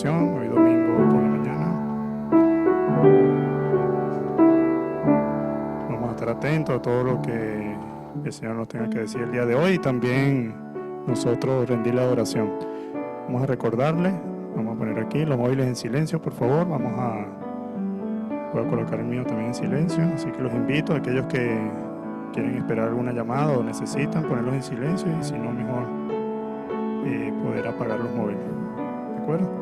Hoy domingo por la mañana. Vamos a estar atentos a todo lo que el Señor nos tenga que decir el día de hoy y también nosotros rendir la adoración. Vamos a recordarle, vamos a poner aquí los móviles en silencio, por favor. Voy a colocar el mío también en silencio, así que los invito a aquellos que quieren esperar alguna llamada o necesitan ponerlos en silencio y si no, mejor poder apagar los móviles. ¿De acuerdo?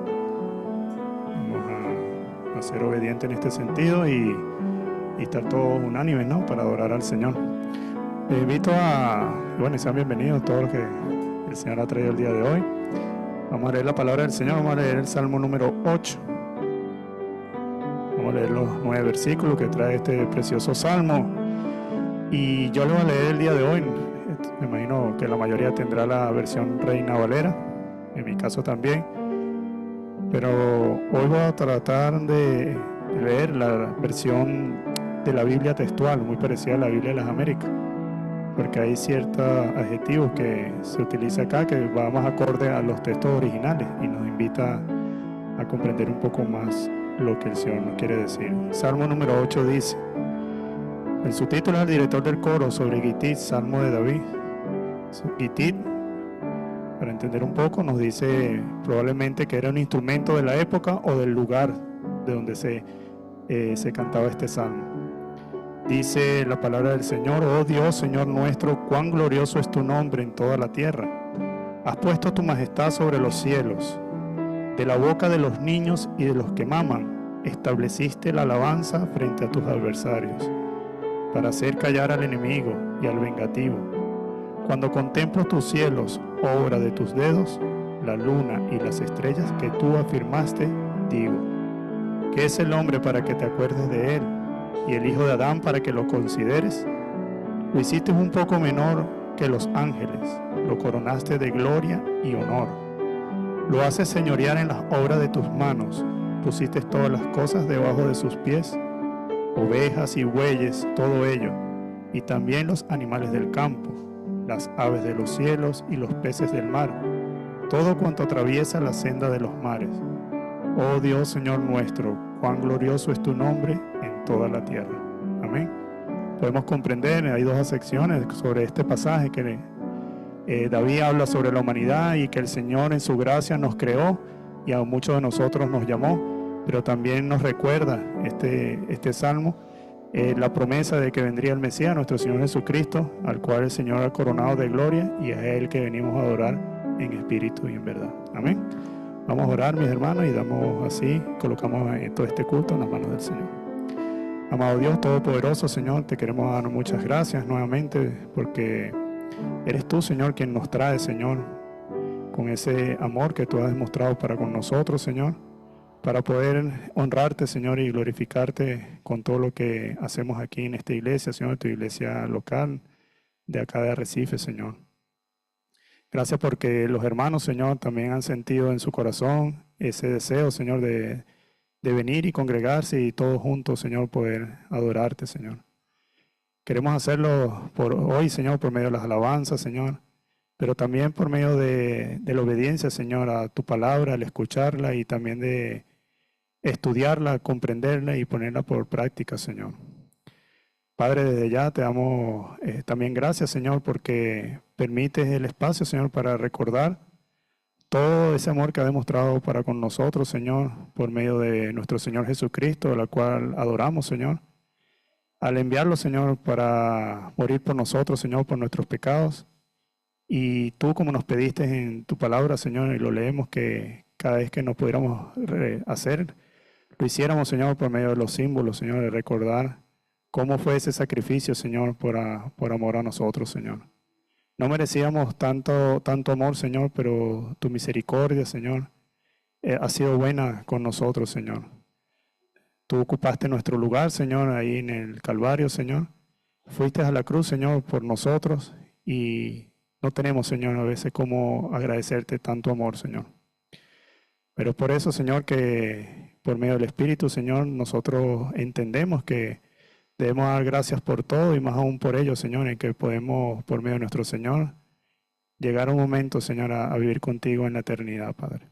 A ser obediente en este sentido y estar todos unánimes, ¿no? Para adorar al Señor. Les invito y sean bienvenidos todos los que el Señor ha traído el día de hoy. Vamos a leer la palabra del Señor, vamos a leer el Salmo número 8. Vamos a leer los 9 versículos que trae este precioso Salmo. Y yo lo voy a leer el día de hoy. Me imagino que la mayoría tendrá la versión Reina Valera, en mi caso también. Pero hoy voy a tratar de leer la versión de la Biblia textual, muy parecida a la Biblia de las Américas, porque hay ciertos adjetivos que se utiliza acá que va más acorde a los textos originales y nos invita a comprender un poco más lo que el Señor nos quiere decir. Salmo número 8 dice, en su título el director del coro sobre Gitit, Salmo de David. Gitit, para entender un poco, nos dice probablemente que era un instrumento de la época o del lugar de donde se cantaba este salmo. Dice la palabra del Señor: oh Dios, Señor nuestro, cuán glorioso es tu nombre en toda la tierra. Has puesto tu majestad sobre los cielos. De la boca de los niños y de los que maman, estableciste la alabanza frente a tus adversarios, para hacer callar al enemigo y al vengativo. Cuando contemplo tus cielos, obra de tus dedos, la luna y las estrellas que tú afirmaste, digo, ¿qué es el hombre para que te acuerdes de él? Y el hijo de Adán para que lo consideres. Lo hiciste un poco menor que los ángeles, lo coronaste de gloria y honor. Lo haces señorear en las obras de tus manos, pusiste todas las cosas debajo de sus pies, ovejas y bueyes, todo ello, y también los animales del campo, las aves de los cielos y los peces del mar, todo cuanto atraviesa la senda de los mares. Oh Dios, Señor nuestro, cuán glorioso es tu nombre en toda la tierra. Amén. Podemos comprender, hay dos secciones sobre este pasaje que David habla sobre la humanidad y que el Señor en su gracia nos creó y a muchos de nosotros nos llamó, pero también nos recuerda este salmo la promesa de que vendría el Mesías, nuestro Señor Jesucristo, al cual el Señor ha coronado de gloria y es a Él que venimos a adorar en espíritu y en verdad. Amén. Vamos a orar, mis hermanos, y colocamos todo este culto en las manos del Señor. Amado Dios Todopoderoso, Señor, te queremos dar muchas gracias nuevamente porque eres tú, Señor, quien nos trae, Señor, con ese amor que tú has demostrado para con nosotros, Señor, para poder honrarte, Señor, y glorificarte con todo lo que hacemos aquí en esta iglesia, Señor, tu iglesia local de acá de Arrecife, Señor. Gracias porque los hermanos, Señor, también han sentido en su corazón ese deseo, Señor, de venir y congregarse y todos juntos, Señor, poder adorarte, Señor. Queremos hacerlo por hoy, Señor, por medio de las alabanzas, Señor, pero también por medio de la obediencia, Señor, a tu palabra, al escucharla y también de estudiarla, comprenderla y ponerla por práctica, Señor. Padre, desde ya te damos también gracias, Señor, porque permites el espacio, Señor, para recordar todo ese amor que ha demostrado para con nosotros, Señor, por medio de nuestro Señor Jesucristo, la cual adoramos, Señor. al enviarlo, Señor, para morir por nosotros, Señor, por nuestros pecados. Y tú, como nos pediste en tu palabra, Señor, y lo leemos, que cada vez que nos pudiéramos hacer, lo hiciéramos, Señor, por medio de los símbolos, Señor, de recordar cómo fue ese sacrificio, Señor, por amor a nosotros, Señor. No merecíamos tanto amor, Señor, pero tu misericordia, Señor, ha sido buena con nosotros, Señor. Tú ocupaste nuestro lugar, Señor, ahí en el Calvario, Señor. Fuiste a la cruz, Señor, por nosotros, y no tenemos, Señor, a veces cómo agradecerte tanto amor, Señor. Pero por eso, Señor, que por medio del Espíritu, Señor, nosotros entendemos que debemos dar gracias por todo y más aún por ello, Señor, en que podemos, por medio de nuestro Señor, llegar a un momento, Señor, a vivir contigo en la eternidad, Padre.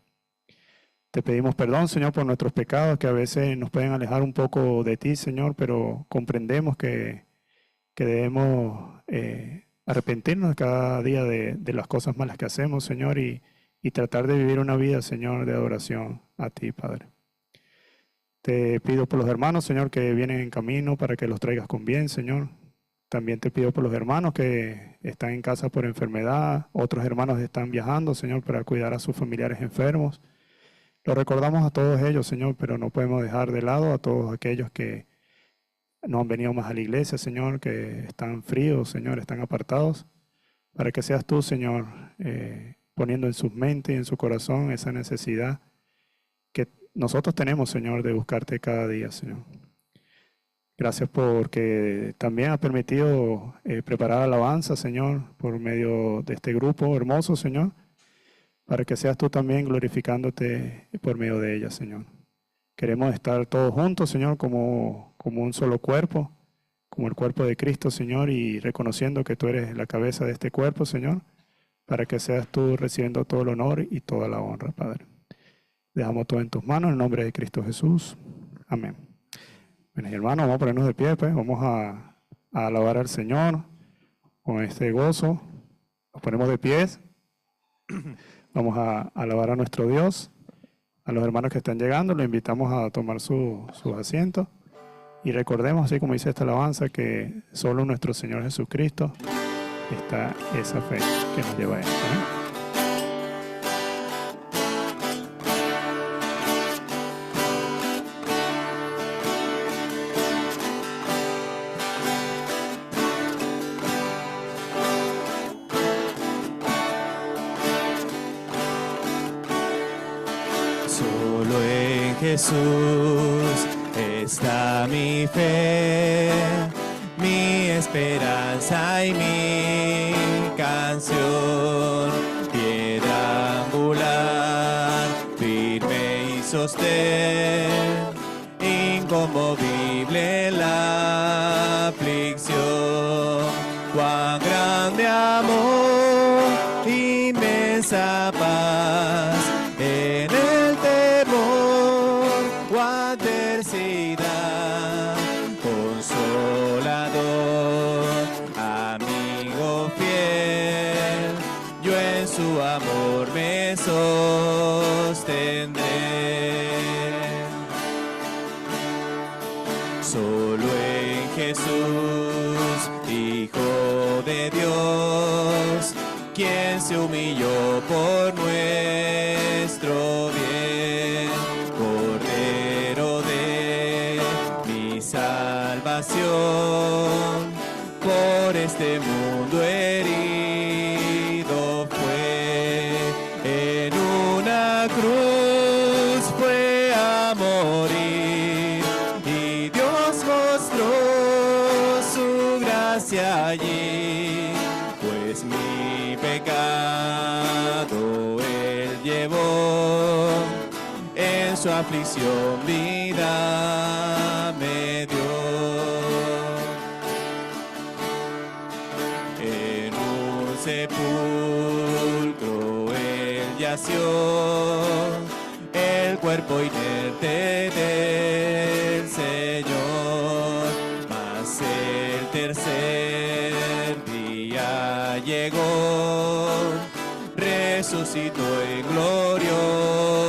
Te pedimos perdón, Señor, por nuestros pecados que a veces nos pueden alejar un poco de ti, Señor, pero comprendemos que debemos arrepentirnos cada día de las cosas malas que hacemos, Señor, y tratar de vivir una vida, Señor, de adoración a ti, Padre. Te pido por los hermanos, Señor, que vienen en camino para que los traigas con bien, Señor. También te pido por los hermanos que están en casa por enfermedad. Otros hermanos están viajando, Señor, para cuidar a sus familiares enfermos. Lo recordamos a todos ellos, Señor, pero no podemos dejar de lado a todos aquellos que no han venido más a la iglesia, Señor, que están fríos, Señor, están apartados, para que seas tú, Señor, poniendo en sus mentes y en su corazón esa necesidad que nosotros tenemos, Señor, de buscarte cada día, Señor. Gracias porque también has permitido preparar alabanza, Señor, por medio de este grupo hermoso, Señor, para que seas tú también glorificándote por medio de ella, Señor. Queremos estar todos juntos, Señor, como un solo cuerpo, como el cuerpo de Cristo, Señor, y reconociendo que tú eres la cabeza de este cuerpo, Señor, para que seas tú recibiendo todo el honor y toda la honra, Padre. Dejamos todo en tus manos, en el nombre de Cristo Jesús. Amén. Bueno, hermanos, vamos a ponernos de pie, pues. Vamos a alabar al Señor con este gozo. Nos ponemos de pies. Vamos a alabar a nuestro Dios. A los hermanos que están llegando, los invitamos a tomar sus asientos. Y recordemos, así como dice esta alabanza, que solo en nuestro Señor Jesucristo está esa fe que nos lleva a Él. ¿Eh? Solo en Jesús está mi fe, mi esperanza y mi canción. Piedra angular, firme y sostén, inconmovible en la aflicción. Cuán grande amor, inmensa paz, en el temor o adversidad, consolador, amigo fiel, yo en su amor me sostendré. Solo en Jesús, Hijo de Dios, quien se humilló por nuestro bien, Cordero de mi salvación, por este mundo herido fue, en una cruz fue a morir, y Dios mostró su gracia allí, pues mi pecado Él llevó, en su aflicción vida me dio. En un sepulcro Él yació, el cuerpo inerte del Señor, mas el tercer día llegó, resucitó en gloriosa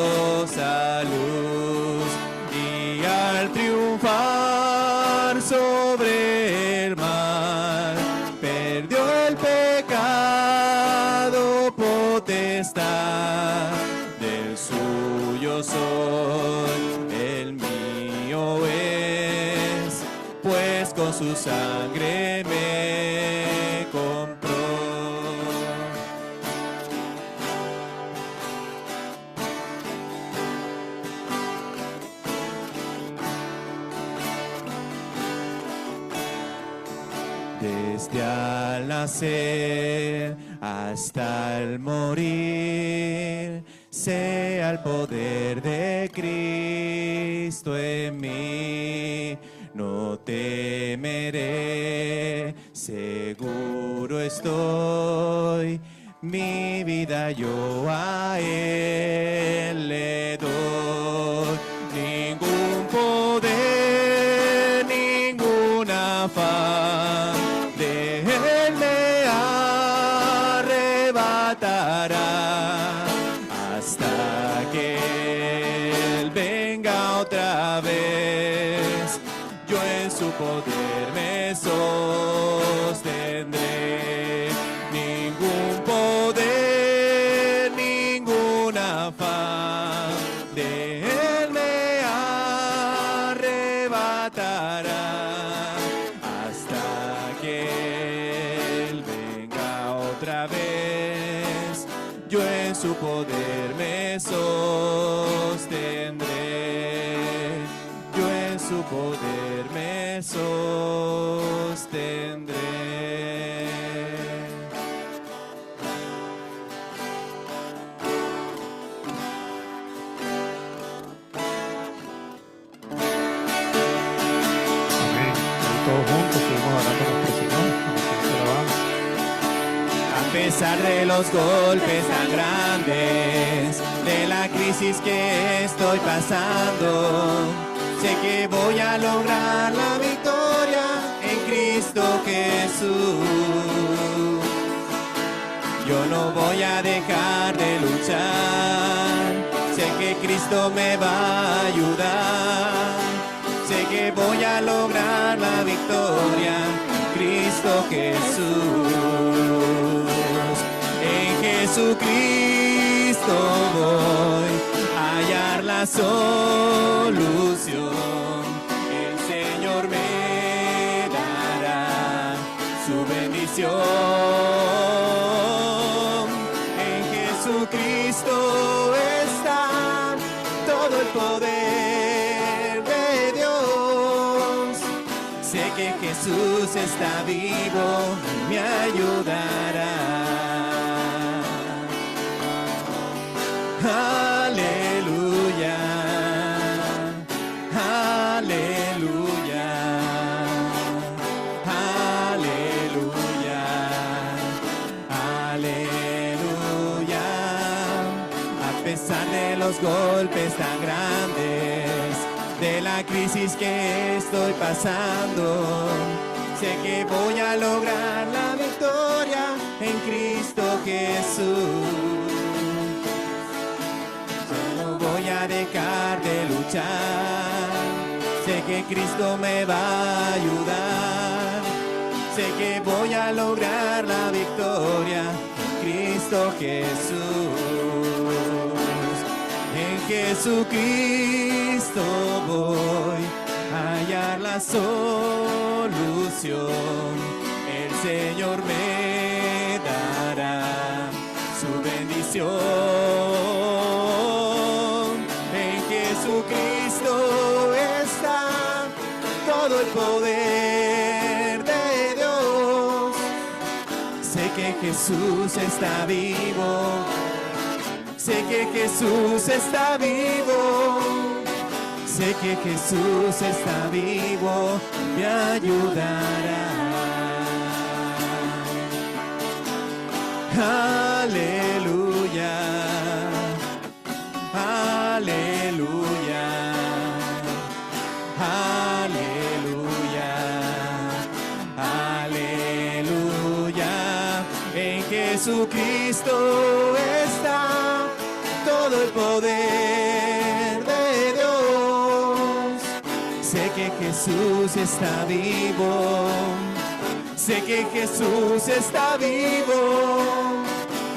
luz, y al triunfar sobre con su sangre me compró. Desde al nacer hasta el morir, sea el poder de Cristo en mí. No temeré, seguro estoy, mi vida yo a Él le doy. Ningún poder, ningún afán de Él me arrebatará hasta que Él venga otra vez. Yo en su poder me sostendré. Ningún poder, ningún afán de Él me arrebatará hasta que Él venga otra vez. Yo en su poder me sostendré. Yo en su poder me sostendré. Amén. Ahí todos juntos seguimos orando a nuestro Señor. A pesar de los golpes tan grandes, de la crisis que estoy pasando, sé que voy a lograr la victoria en Cristo Jesús. Yo no voy a dejar de luchar, sé que Cristo me va a ayudar. Sé que voy a lograr la victoria en Cristo Jesús. En Jesucristo voy a hallar la solución. El Señor me dará su bendición. En Jesucristo está todo el poder de Dios. Sé que Jesús está vivo y me ayudará. Aleluya, aleluya, aleluya, aleluya. A pesar de los golpes tan grandes, de la crisis que estoy pasando, sé que voy a lograr la victoria en Cristo Jesús. No voy a dejar de luchar, sé que Cristo me va a ayudar. Sé que voy a lograr la victoria en Cristo Jesús. En Jesucristo voy a hallar la solución. El Señor me dará su bendición. Jesucristo está todo el poder de Dios. Sé que Jesús está vivo. Sé que Jesús está vivo. Sé que Jesús está vivo. Me ayudará. Aleluya. Aleluya, aleluya, aleluya. En Jesucristo está todo el poder de Dios. Sé que Jesús está vivo. Sé que Jesús está vivo.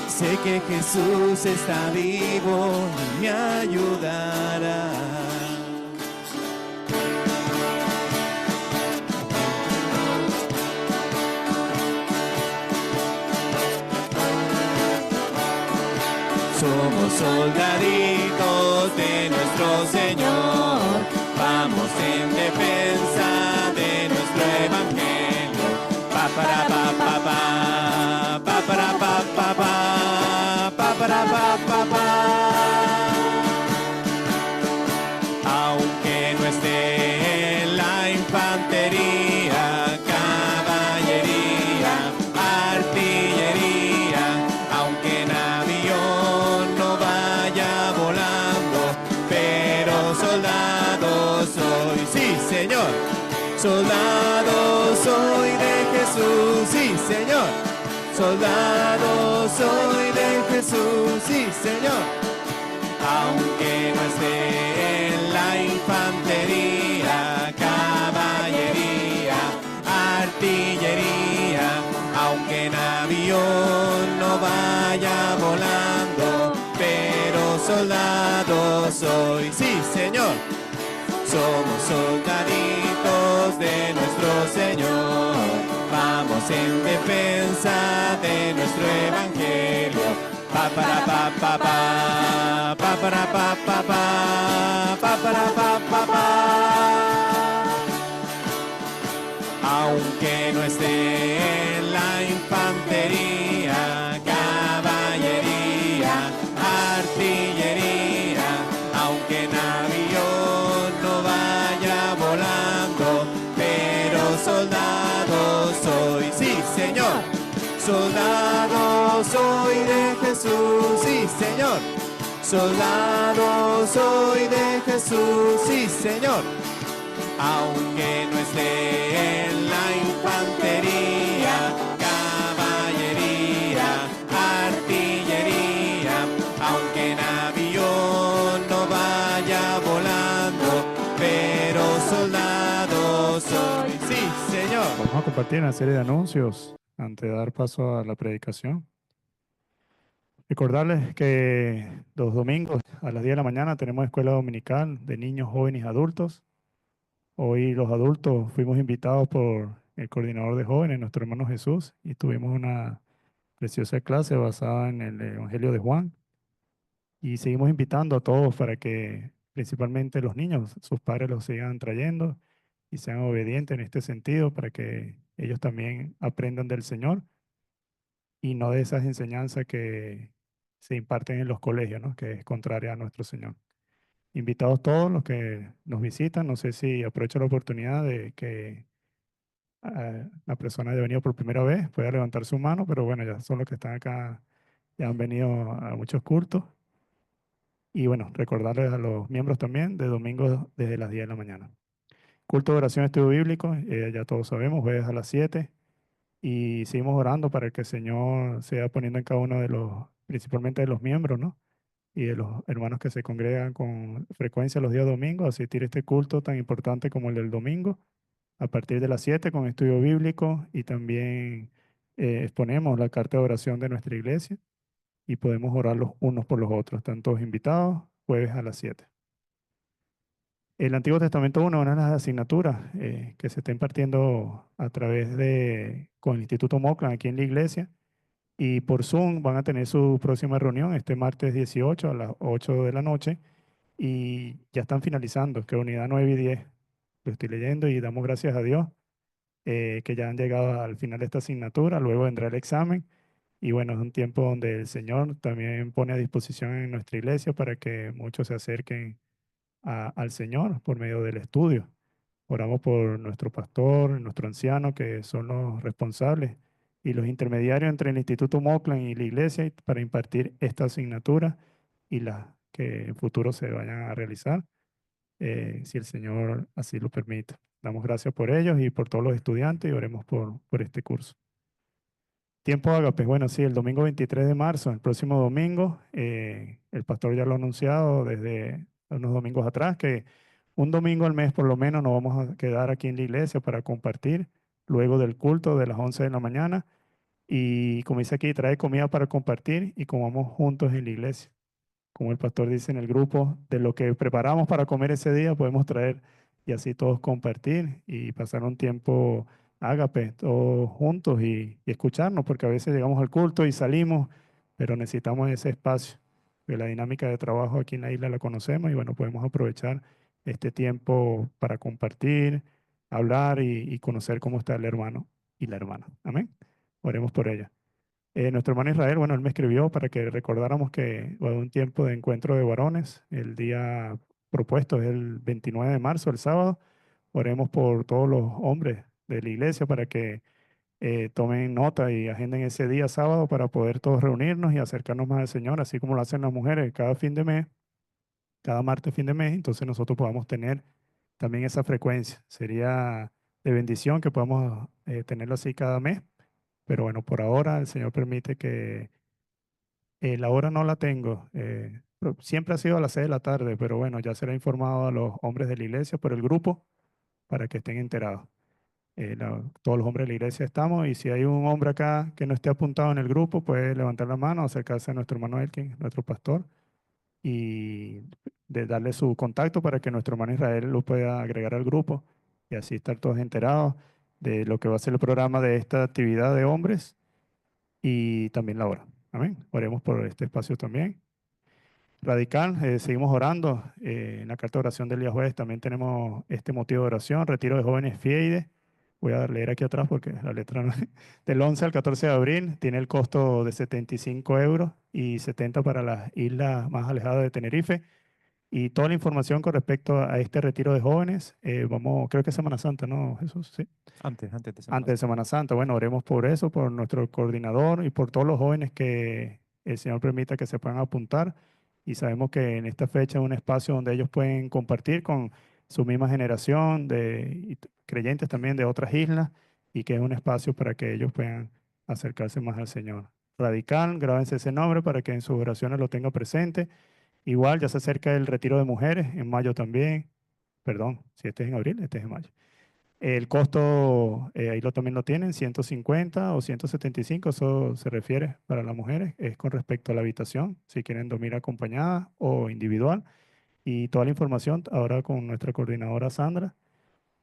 Sé que Jesús está vivo y me ayudará. Somos soldaditos de nuestro Señor, vamos en defensa de nuestro evangelio. Pa para pa pa pa, pa para pa pa pa, pa para pa pa pa. Aunque no esté en la infantería, caballería, artillería, aunque en avión no vaya volando, pero soldado soy, sí Señor, soldado soy de Jesús, sí Señor, soldado soy de Jesús, sí Señor, aunque no esté en la infantería, caballería, artillería, aunque en avión no vaya volando, pero soldado soy, sí Señor, somos soldaditos de nuestro Señor, vamos en defensa de nuestro evangelio. Pa para pa pa pa, pa para pa pa pa, pa para pa pa pa. Aunque no esté en la infantería, caballería, artillería, aunque en avión no vaya volando, pero soldado soy, sí Señor, soldado soy de Jesús, sí Señor, soldado soy de Jesús, sí Señor, aunque no esté en la infantería, caballería, artillería, aunque en avión no vaya volando, pero soldado soy, sí Señor. Vamos a compartir una serie de anuncios antes de dar paso a la predicación. Recordarles que los domingos a las 10 de la mañana tenemos escuela dominical de niños, jóvenes y adultos. Hoy los adultos fuimos invitados por el coordinador de jóvenes, nuestro hermano Jesús, y tuvimos una preciosa clase basada en el Evangelio de Juan. Y seguimos invitando a todos para que principalmente los niños, sus padres los sigan trayendo y sean obedientes en este sentido para que ellos también aprendan del Señor y no de esas enseñanzas que se imparten en los colegios, ¿no? Que es contraria a nuestro Señor. Invitados todos los que nos visitan, no sé si aprovecho la oportunidad de que la persona haya venido por primera vez pueda levantar su mano, pero bueno, ya son los que están acá, ya han venido a muchos cultos. Y bueno, recordarles a los miembros también de domingo desde las 10 de la mañana. Culto de oración, estudio bíblico, ya todos sabemos, jueves a las 7. Y seguimos orando para que el Señor sea poniendo en cada uno de los, principalmente de los miembros, ¿no? Y de los hermanos que se congregan con frecuencia los días domingos, asistir a este culto tan importante como el del domingo, a partir de las 7 con estudio bíblico y también exponemos la carta de oración de nuestra iglesia y podemos orar los unos por los otros. Están todos invitados, jueves a las 7. El Antiguo Testamento 1, una de las asignaturas que se está impartiendo a través con el Instituto Moclan aquí en la iglesia, y por Zoom van a tener su próxima reunión este martes 18 a las 8 de la noche y ya están finalizando, que unidad 9 y 10. Lo estoy leyendo y damos gracias a Dios que ya han llegado al final de esta asignatura, luego vendrá el examen y bueno, es un tiempo donde el Señor también pone a disposición en nuestra iglesia para que muchos se acerquen al Señor por medio del estudio. Oramos por nuestro pastor, nuestro anciano, que son los responsables y los intermediarios entre el Instituto Moclan y la iglesia para impartir esta asignatura y las que en futuro se vayan a realizar, si el Señor así lo permite. Damos gracias por ellos y por todos los estudiantes y oremos por este curso. Tiempo Ágape, bueno, sí, el domingo 23 de marzo, el próximo domingo, el pastor ya lo ha anunciado desde unos domingos atrás, que un domingo al mes por lo menos nos vamos a quedar aquí en la iglesia para compartir luego del culto de las 11 de la mañana y como dice aquí, trae comida para compartir y comamos juntos en la iglesia. Como el pastor dice en el grupo, de lo que preparamos para comer ese día podemos traer y así todos compartir y pasar un tiempo ágape, todos juntos y escucharnos, porque a veces llegamos al culto y salimos, pero necesitamos ese espacio porque la dinámica de trabajo aquí en la isla la conocemos y bueno, podemos aprovechar este tiempo para compartir, hablar y conocer cómo está el hermano y la hermana. Amén. Oremos por ella. Nuestro hermano Israel, bueno, él me escribió para que recordáramos que va a haber un tiempo de encuentro de varones. El día propuesto es el 29 de marzo, el sábado. Oremos por todos los hombres de la iglesia para que tomen nota y agenden ese día sábado para poder todos reunirnos y acercarnos más al Señor, así como lo hacen las mujeres cada fin de mes, cada martes fin de mes. Entonces nosotros podamos tener también esa frecuencia. Sería de bendición que podamos tenerlo así cada mes. Pero bueno, por ahora el Señor permite que la hora no la tengo. Pero siempre ha sido a las 6 de la tarde, pero bueno, ya será informado a los hombres de la iglesia por el grupo para que estén enterados. Todos los hombres de la iglesia estamos y si hay un hombre acá que no esté apuntado en el grupo, puede levantar la mano, acercarse a nuestro hermano Elkin, nuestro pastor, y de darle su contacto para que nuestro hermano Israel lo pueda agregar al grupo y así estar todos enterados de lo que va a ser el programa de esta actividad de hombres y también la hora. Amén. Oremos por este espacio también. Radical, seguimos orando. En la carta de oración del día jueves también tenemos este motivo de oración, retiro de jóvenes FIEIDE. Voy a leer aquí atrás porque la letra no... Del 11 al 14 de abril tiene el costo de 75 euros y 70 para las islas más alejadas de Tenerife. Y toda la información con respecto a este retiro de jóvenes, creo que es Semana Santa, ¿no, Jesús? Sí. Antes de Semana Antes de Santa. Semana Santa. Bueno, oremos por eso, por nuestro coordinador y por todos los jóvenes que el Señor permita que se puedan apuntar. Y sabemos que en esta fecha es un espacio donde ellos pueden compartir con su misma generación de creyentes también de otras islas y que es un espacio para que ellos puedan acercarse más al Señor. Radical, grábense ese nombre para que en sus oraciones lo tenga presente. Igual ya se acerca el retiro de mujeres en mayo también. Perdón, si este es en abril, este es en mayo. El costo, ahí también lo tienen, 150 o 175, eso se refiere para las mujeres, es con respecto a la habitación, si quieren dormir acompañada o individual. Y toda la información ahora con nuestra coordinadora Sandra,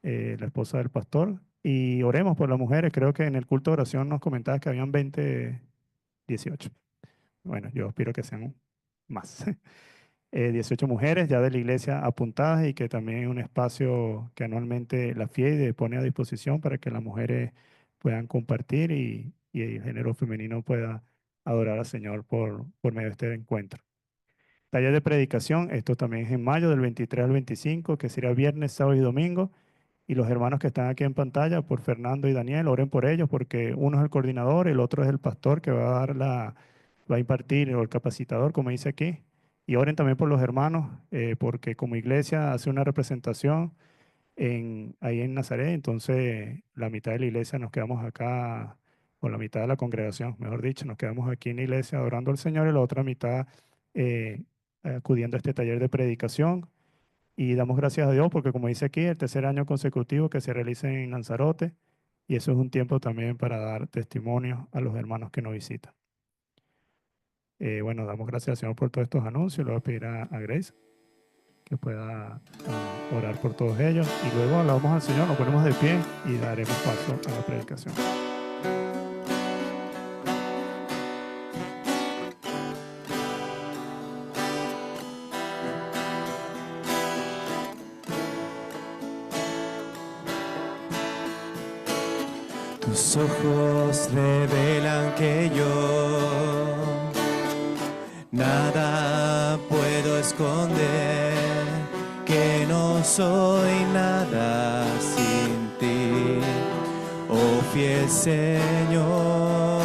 la esposa del pastor. Y oremos por las mujeres, creo que en el culto de oración nos comentaba que habían 18. Bueno, yo espero que sean más. 18 mujeres ya de la iglesia apuntadas y que también es un espacio que anualmente la FIEIDE pone a disposición para que las mujeres puedan compartir y el género femenino pueda adorar al Señor por medio de este encuentro. Taller de predicación, esto también es en mayo del 23 al 25, que será viernes, sábado y domingo. Y los hermanos que están aquí en pantalla, por Fernando y Daniel, oren por ellos porque uno es el coordinador, el otro es el pastor que va a impartir, o el capacitador, como dice aquí. Y oren también por los hermanos, porque como iglesia hace una representación ahí en Nazaret, entonces la mitad de la iglesia nos quedamos acá, o la mitad de la congregación, mejor dicho, nos quedamos aquí en la iglesia adorando al Señor y la otra mitad acudiendo a este taller de predicación. Y damos gracias a Dios porque, como dice aquí, el tercer año consecutivo que se realiza en Lanzarote, y eso es un tiempo también para dar testimonio a los hermanos que nos visitan. Bueno, damos gracias al Señor por todos estos anuncios. Le voy a pedir a Grace que pueda orar por todos ellos. Y luego alabamos al Señor, nos ponemos de pie y daremos paso a la predicación. Tus ojos revelan que yo nada puedo esconder, que no soy nada sin ti, oh fiel Señor.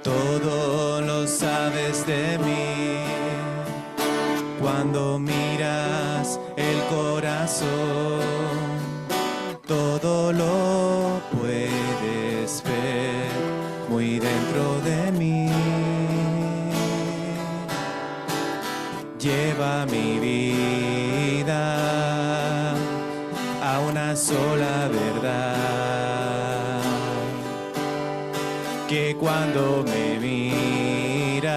Todo lo sabes de mí, cuando miras el corazón, todo lo puedes ver muy dentro de mí. Lleva mi vida a una sola verdad, que cuando me miras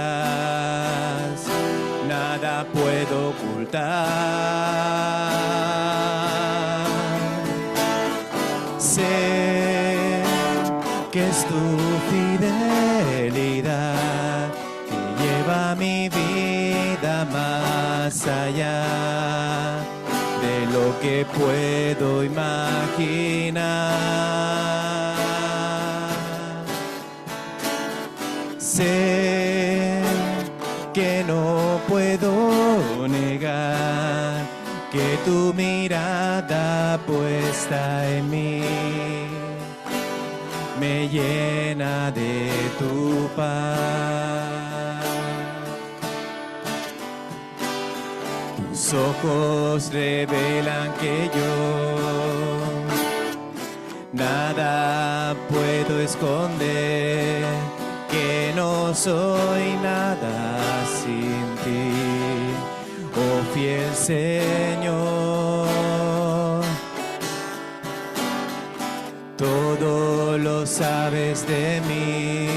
nada puedo ocultar. Sé que es tu fidelidad allá de lo que puedo imaginar. Sé que no puedo negar que tu mirada puesta en mí me llena de tu paz. Tus ojos revelan que yo nada puedo esconder, que no soy nada sin ti, oh fiel Señor. Todo lo sabes de mí,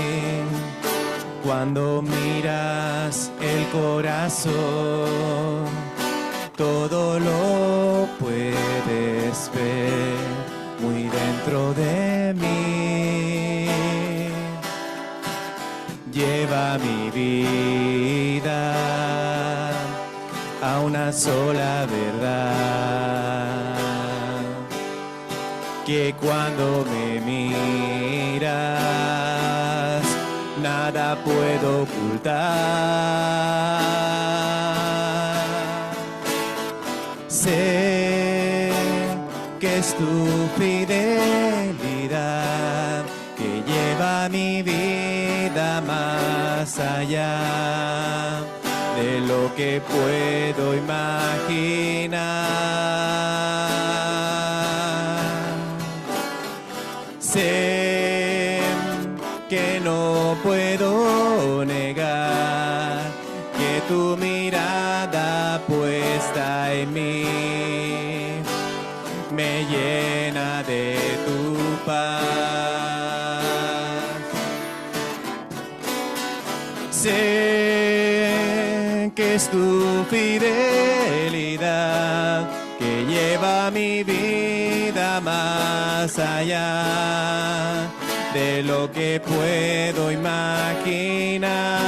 cuando miras el corazón, todo lo puedes ver muy dentro de mí. Lleva mi vida a una sola verdad, que cuando me miras nada puedo ocultar. Sé que es tu fidelidad que lleva mi vida más allá de lo que puedo imaginar. Sé que no puedo negar que tu mirada puesta en mí me llena de tu paz. Sé que es tu fidelidad que lleva mi vida más allá de lo que puedo imaginar.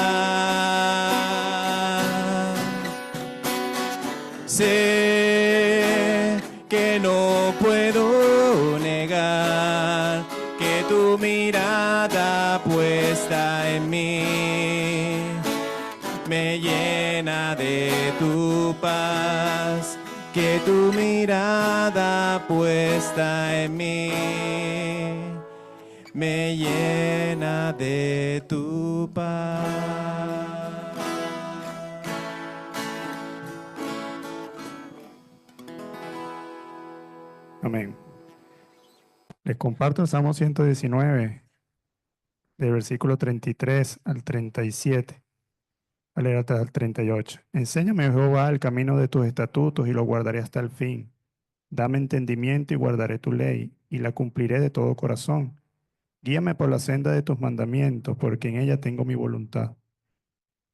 Sé que no puedo negar que tu mirada puesta en mí me llena de tu paz, que tu mirada puesta en mí me llena de tu paz. Amén. Les comparto el Salmo 119, del versículo 33 al 37. Voy a leer hasta el 38. Enséñame, Jehová, el camino de tus estatutos y lo guardaré hasta el fin. Dame entendimiento y guardaré tu ley, y la cumpliré de todo corazón. Guíame por la senda de tus mandamientos, porque en ella tengo mi voluntad.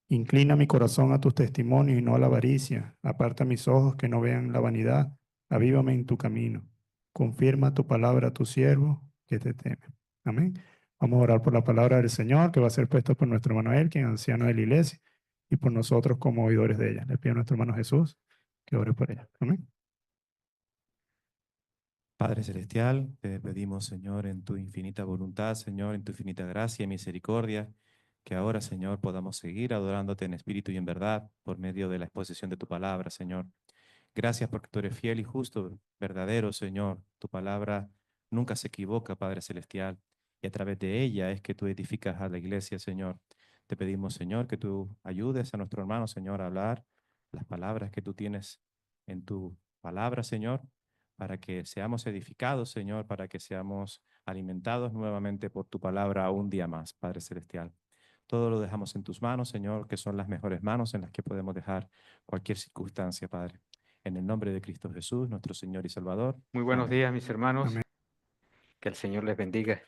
Inclina mi corazón a tus testimonios y no a la avaricia. Aparta mis ojos que no vean la vanidad. Avívame en tu camino. Confirma tu palabra a tu siervo que te teme. Amén. Vamos a orar por la palabra del Señor que va a ser puesta por nuestro hermano Elkin, anciano de la iglesia, y por nosotros como oidores de ella. Le pido a nuestro hermano Jesús que ore por ella. Amén. Padre Celestial, te pedimos, Señor, en tu infinita voluntad, Señor, en tu infinita gracia y misericordia, que ahora, Señor, podamos seguir adorándote en espíritu y en verdad por medio de la exposición de tu palabra, Señor. Gracias porque tú eres fiel y justo, verdadero, Señor. Tu palabra nunca se equivoca, Padre Celestial, y a través de ella es que tú edificas a la iglesia, Señor. Te pedimos, Señor, que tú ayudes a nuestro hermano, Señor, a hablar las palabras que tú tienes en tu palabra, Señor, para que seamos edificados, Señor, para que seamos alimentados nuevamente por tu palabra un día más, Padre Celestial. Todo lo dejamos en tus manos, Señor, que son las mejores manos en las que podemos dejar cualquier circunstancia, Padre. En el nombre de Cristo Jesús, nuestro Señor y Salvador. Muy buenos Amén. días, mis hermanos. Amén. Que el Señor les bendiga.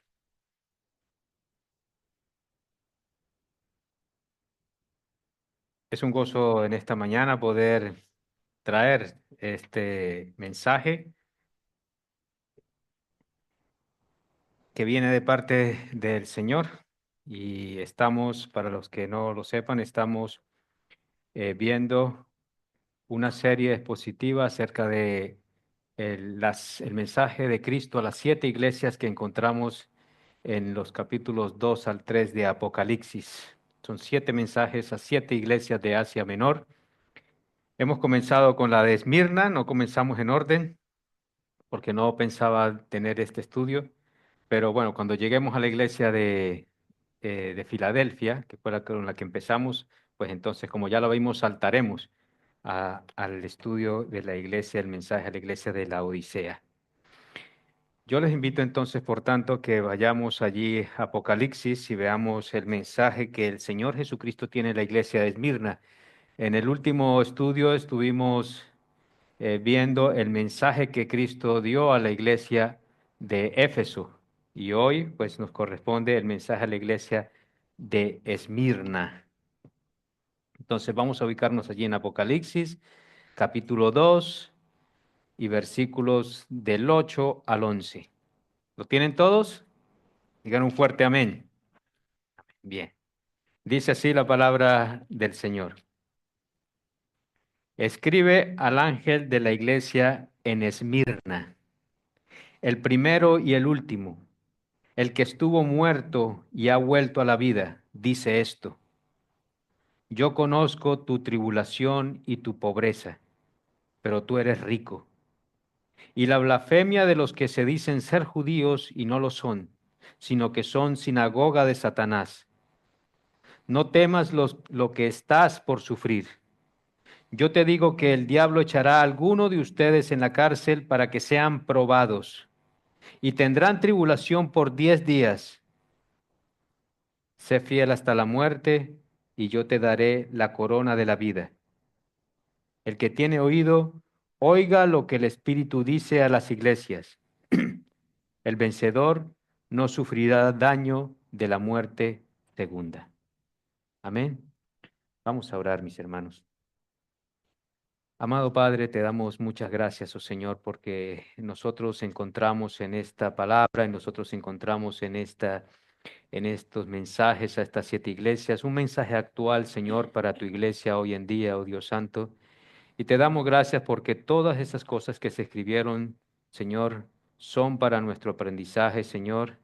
Es un gozo en esta mañana poder traer este mensaje que viene de parte del Señor. Y estamos, para los que no lo sepan, estamos viendo una serie expositiva acerca de el mensaje de Cristo a las 7 iglesias que encontramos en los capítulos 2 al 3 de Apocalipsis. Son 7 mensajes a 7 iglesias de Asia Menor. Hemos comenzado con la de Esmirna, no comenzamos en orden porque no pensaba tener este estudio, pero bueno, cuando lleguemos a la iglesia de Filadelfia, que fue la con la que empezamos, pues entonces como ya lo vimos, saltaremos al estudio de la iglesia, el mensaje a la iglesia de la Odisea. Yo les invito entonces, por tanto, que vayamos allí a Apocalipsis y veamos el mensaje que el Señor Jesucristo tiene en la iglesia de Esmirna. En el último estudio estuvimos viendo el mensaje que Cristo dio a la iglesia de Éfeso y hoy pues nos corresponde el mensaje a la iglesia de Esmirna. Entonces vamos a ubicarnos allí en Apocalipsis, capítulo 2 y versículos del 8 al 11. ¿Lo tienen todos? Digan un fuerte amén. Bien. Dice así la palabra del Señor. Escribe al ángel de la iglesia en Esmirna, el primero y el último, el que estuvo muerto y ha vuelto a la vida, dice esto: yo conozco tu tribulación y tu pobreza, pero tú eres rico. Y la blasfemia de los que se dicen ser judíos y no lo son, sino que son sinagoga de Satanás. No temas lo que estás por sufrir. Yo te digo que el diablo echará a alguno de ustedes en la cárcel para que sean probados, y tendrán tribulación por 10 días. Sé fiel hasta la muerte, y yo te daré la corona de la vida. El que tiene oído, oiga lo que el Espíritu dice a las iglesias. El vencedor no sufrirá daño de la muerte segunda. Amén. Vamos a orar, mis hermanos. Amado Padre, te damos muchas gracias, oh Señor, porque nosotros encontramos en esta palabra, y nosotros encontramos en estos mensajes a estas 7 iglesias, un mensaje actual, Señor, para tu iglesia hoy en día, oh Dios Santo. Y te damos gracias porque todas esas cosas que se escribieron, Señor, son para nuestro aprendizaje, Señor,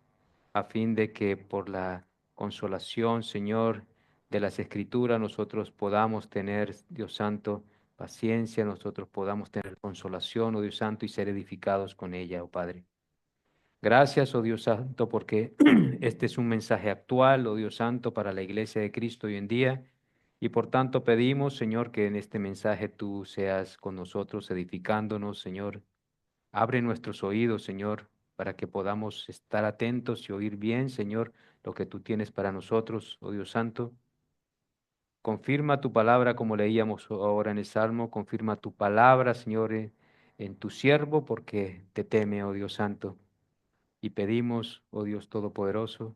a fin de que por la consolación, Señor, de las Escrituras nosotros podamos tener, Dios Santo, paciencia, nosotros podamos tener consolación, oh Dios Santo, y ser edificados con ella, oh Padre. Gracias, oh Dios Santo, porque este es un mensaje actual, oh Dios Santo, para la iglesia de Cristo hoy en día. Y por tanto pedimos, Señor, que en este mensaje tú seas con nosotros, edificándonos, Señor. Abre nuestros oídos, Señor, para que podamos estar atentos y oír bien, Señor, lo que tú tienes para nosotros, oh Dios Santo. Confirma tu palabra como leíamos ahora en el Salmo. Confirma tu palabra, Señor, en tu siervo, porque te teme, oh Dios Santo. Y pedimos, oh Dios Todopoderoso,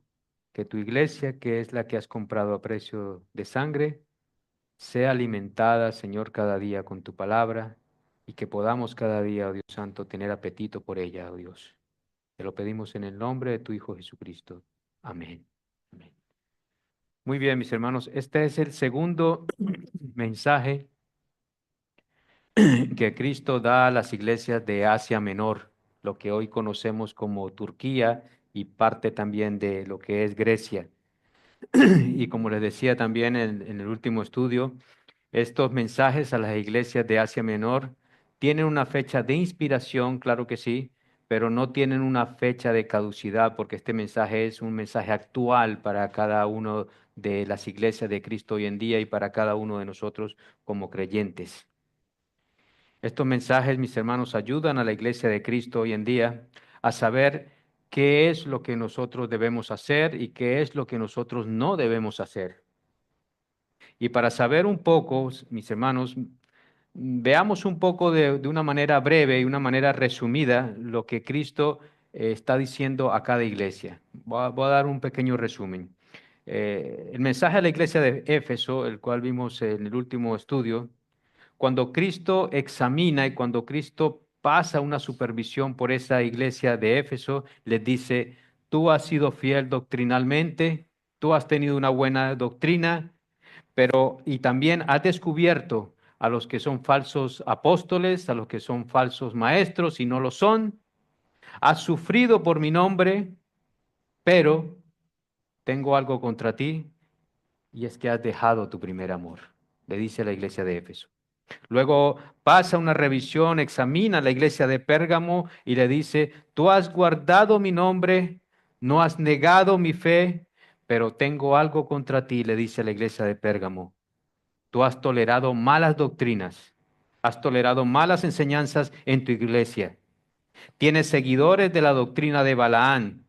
que tu iglesia, que es la que has comprado a precio de sangre, sea alimentada, Señor, cada día con tu palabra y que podamos cada día, oh Dios Santo, tener apetito por ella, oh Dios. Te lo pedimos en el nombre de tu Hijo Jesucristo. Amén. Amén. Muy bien, mis hermanos, este es el segundo mensaje que Cristo da a las iglesias de Asia Menor, lo que hoy conocemos como Turquía y parte también de lo que es Grecia. Y como les decía también en el último estudio, estos mensajes a las iglesias de Asia Menor tienen una fecha de inspiración, claro que sí, pero no tienen una fecha de caducidad, porque este mensaje es un mensaje actual para cada uno de las iglesias de Cristo hoy en día y para cada uno de nosotros como creyentes. Estos mensajes, mis hermanos, ayudan a la iglesia de Cristo hoy en día a saber qué es lo que nosotros debemos hacer y qué es lo que nosotros no debemos hacer. Y para saber un poco, mis hermanos, veamos un poco de una manera breve y una manera resumida lo que Cristo está diciendo a cada iglesia. Voy a dar un pequeño resumen. El mensaje a la iglesia de Éfeso, el cual vimos en el último estudio, cuando Cristo examina y cuando Cristo pasa una supervisión por esa iglesia de Éfeso, les dice: tú has sido fiel doctrinalmente, tú has tenido una buena doctrina, pero y también has descubierto a los que son falsos apóstoles, a los que son falsos maestros y no lo son. Has sufrido por mi nombre, pero tengo algo contra ti y es que has dejado tu primer amor, le dice a la iglesia de Éfeso. Luego pasa una revisión, examina la iglesia de Pérgamo y le dice, tú has guardado mi nombre, no has negado mi fe, pero tengo algo contra ti, le dice a la iglesia de Pérgamo. Tú has tolerado malas doctrinas, has tolerado malas enseñanzas en tu iglesia. Tienes seguidores de la doctrina de Balaán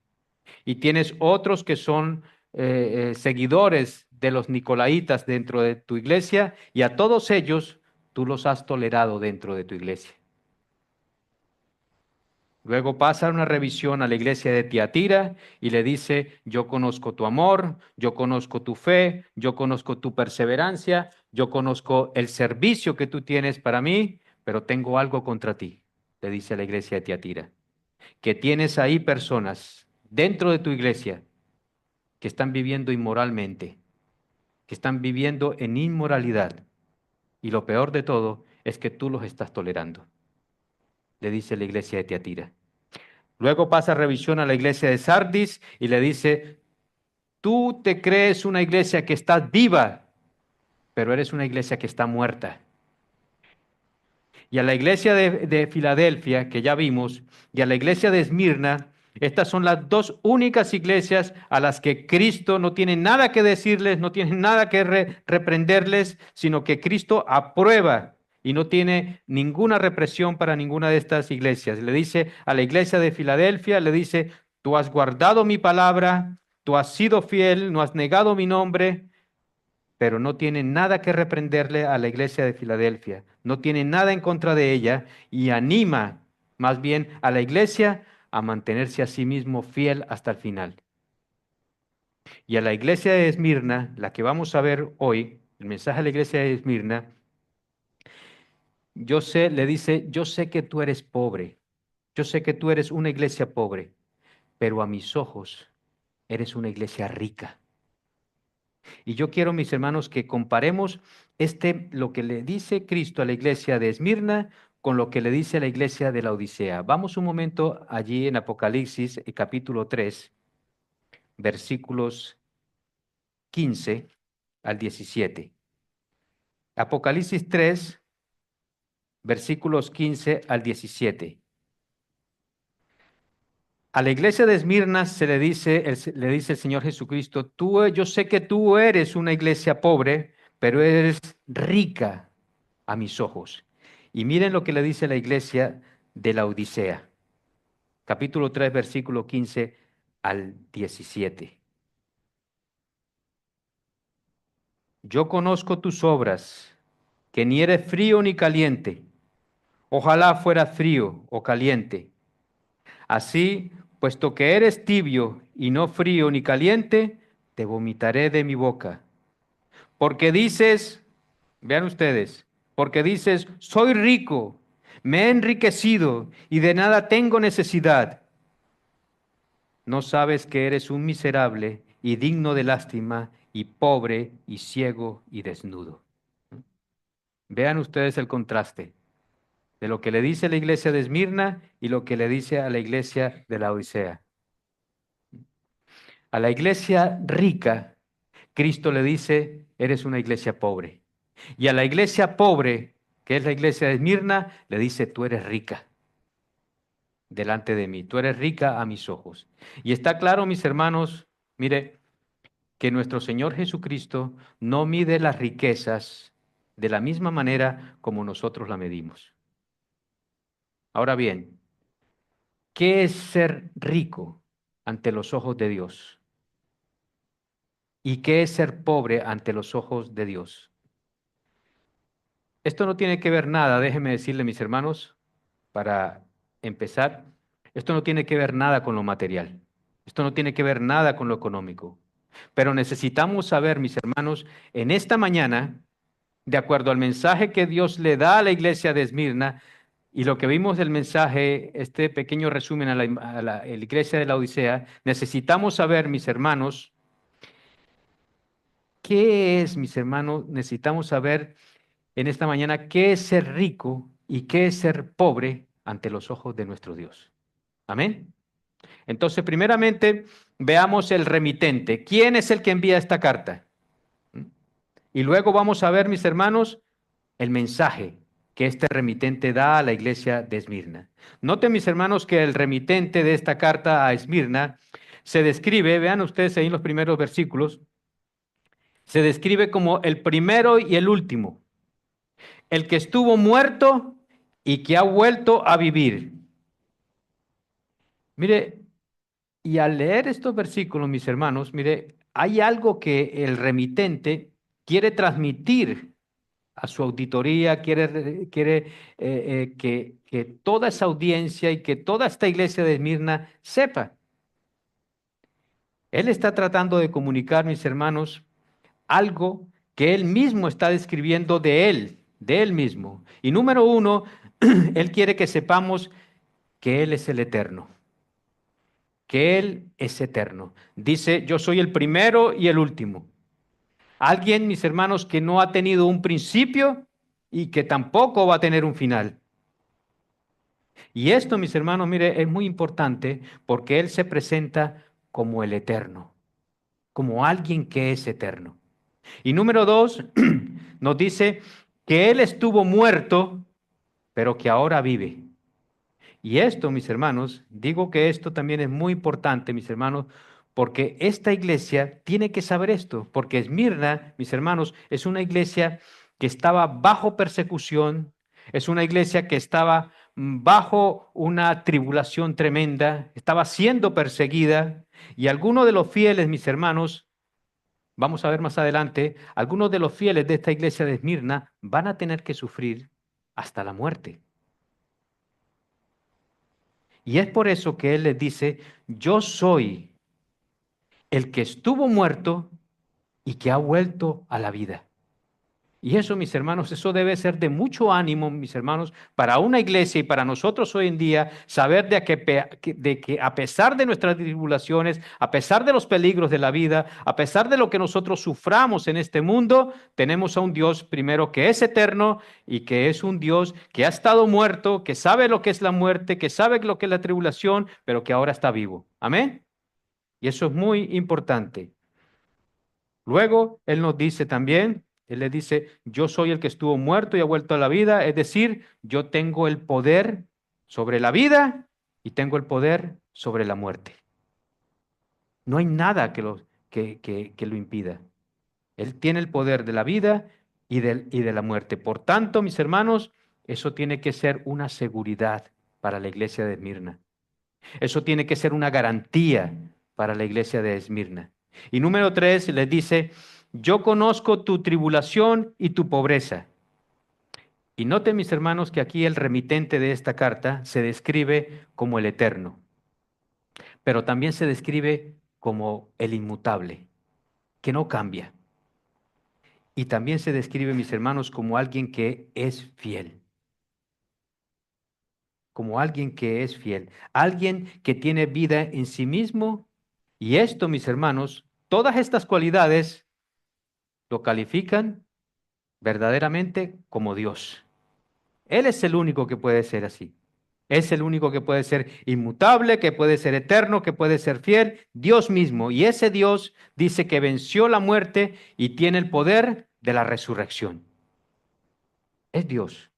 y tienes otros que son seguidores de los nicolaitas dentro de tu iglesia y a todos ellos tú los has tolerado dentro de tu iglesia. Luego pasa una revisión a la iglesia de Tiatira y le dice, yo conozco tu amor, yo conozco tu fe, yo conozco tu perseverancia, yo conozco el servicio que tú tienes para mí, pero tengo algo contra ti, le dice a la iglesia de Tiatira, que tienes ahí personas dentro de tu iglesia que están viviendo inmoralmente, que están viviendo en inmoralidad. Y lo peor de todo es que tú los estás tolerando, le dice la iglesia de Tiatira. Luego pasa revisión a la iglesia de Sardis y le dice, tú te crees una iglesia que está viva, pero eres una iglesia que está muerta. Y a la iglesia de Filadelfia, que ya vimos, y a la iglesia de Esmirna, estas son las dos únicas iglesias a las que Cristo no tiene nada que decirles, no tiene nada que reprenderles, sino que Cristo aprueba y no tiene ninguna represión para ninguna de estas iglesias. Le dice a la iglesia de Filadelfia, le dice, tú has guardado mi palabra, tú has sido fiel, no has negado mi nombre, pero no tiene nada que reprenderle a la iglesia de Filadelfia, no tiene nada en contra de ella y anima más bien a la iglesia a mantenerse a sí mismo fiel hasta el final. Y a la iglesia de Esmirna, la que vamos a ver hoy, el mensaje a la iglesia de Esmirna, le dice, yo sé que tú eres pobre, yo sé que tú eres una iglesia pobre, pero a mis ojos eres una iglesia rica. Y yo quiero, mis hermanos, que comparemos lo que le dice Cristo a la iglesia de Esmirna con lo que le dice a la iglesia de la Odisea. Vamos un momento allí en Apocalipsis, capítulo 3, versículos 15 al 17. Apocalipsis 3, versículos 15 al 17. A la iglesia de Esmirna le dice el Señor Jesucristo, yo sé que tú eres una iglesia pobre, pero eres rica a mis ojos. Y miren lo que le dice la iglesia de la Odisea, capítulo 3, versículo 15 al 17. Yo conozco tus obras, que ni eres frío ni caliente. Ojalá fueras frío o caliente. Así, puesto que eres tibio y no frío ni caliente, te vomitaré de mi boca. Porque dices, vean ustedes, porque dices, soy rico, me he enriquecido y de nada tengo necesidad. No sabes que eres un miserable y digno de lástima y pobre y ciego y desnudo. Vean ustedes el contraste de lo que le dice la iglesia de Esmirna y lo que le dice a la iglesia de la Odisea. A la iglesia rica, Cristo le dice, eres una iglesia pobre. Y a la iglesia pobre, que es la iglesia de Esmirna, le dice, tú eres rica delante de mí, tú eres rica a mis ojos. Y está claro, mis hermanos, mire, que nuestro Señor Jesucristo no mide las riquezas de la misma manera como nosotros la medimos. Ahora bien, ¿qué es ser rico ante los ojos de Dios? ¿Y qué es ser pobre ante los ojos de Dios? Esto no tiene que ver nada, déjenme decirle, mis hermanos, para empezar, esto no tiene que ver nada con lo material. Esto no tiene que ver nada con lo económico. Pero necesitamos saber, mis hermanos, en esta mañana, de acuerdo al mensaje que Dios le da a la iglesia de Esmirna y lo que vimos del mensaje, este pequeño resumen a la iglesia de la Odisea, necesitamos saber, mis hermanos, ¿qué es, mis hermanos? Necesitamos saber en esta mañana qué es ser rico y qué es ser pobre ante los ojos de nuestro Dios. Amén. Entonces, primeramente, veamos el remitente. ¿Quién es el que envía esta carta? Y luego vamos a ver, mis hermanos, el mensaje que este remitente da a la iglesia de Esmirna. Noten, mis hermanos, que el remitente de esta carta a Esmirna se describe, vean ustedes ahí en los primeros versículos, se describe como el primero y el último, el que estuvo muerto y que ha vuelto a vivir. Mire, y al leer estos versículos, mis hermanos, mire, hay algo que el remitente quiere transmitir a su auditoría, quiere que toda esa audiencia y que toda esta iglesia de Esmirna sepa. Él está tratando de comunicar, mis hermanos, algo que él mismo está describiendo de él mismo. Y número uno, él quiere que sepamos que él es el eterno, que él es eterno. Dice, yo soy el primero y el último. Alguien, mis hermanos, que no ha tenido un principio y que tampoco va a tener un final. Y esto, mis hermanos, mire, es muy importante porque Él se presenta como el eterno, como alguien que es eterno. Y número dos, nos dice que Él estuvo muerto, pero que ahora vive. Y esto, mis hermanos, digo que esto también es muy importante, mis hermanos, porque esta iglesia tiene que saber esto, porque Esmirna, mis hermanos, es una iglesia que estaba bajo persecución, es una iglesia que estaba bajo una tribulación tremenda, estaba siendo perseguida, y algunos de los fieles, mis hermanos, vamos a ver más adelante, algunos de los fieles de esta iglesia de Esmirna van a tener que sufrir hasta la muerte. Y es por eso que Él les dice, yo soy el que estuvo muerto y que ha vuelto a la vida. Y eso, mis hermanos, eso debe ser de mucho ánimo, mis hermanos, para una iglesia y para nosotros hoy en día, saber de que a pesar de nuestras tribulaciones, a pesar de los peligros de la vida, a pesar de lo que nosotros suframos en este mundo, tenemos a un Dios primero que es eterno y que es un Dios que ha estado muerto, que sabe lo que es la muerte, que sabe lo que es la tribulación, pero que ahora está vivo. Amén. Y eso es muy importante. Luego, Él nos dice también, Él le dice, yo soy el que estuvo muerto y ha vuelto a la vida, es decir, yo tengo el poder sobre la vida y tengo el poder sobre la muerte. No hay nada que lo impida. Él tiene el poder de la vida y de la muerte. Por tanto, mis hermanos, eso tiene que ser una seguridad para la iglesia de Esmirna. Eso tiene que ser una garantía para la iglesia de Esmirna. Y número tres, les dice, yo conozco tu tribulación y tu pobreza. Y noten, mis hermanos, que aquí el remitente de esta carta se describe como el eterno, pero también se describe como el inmutable, que no cambia. Y también se describe, mis hermanos, como alguien que es fiel, como alguien que es fiel, alguien que tiene vida en sí mismo. Y esto, mis hermanos, todas estas cualidades lo califican verdaderamente como Dios. Él es el único que puede ser así. Es el único que puede ser inmutable, que puede ser eterno, que puede ser fiel, Dios mismo. Y ese Dios dice que venció la muerte y tiene el poder de la resurrección. Es Dios.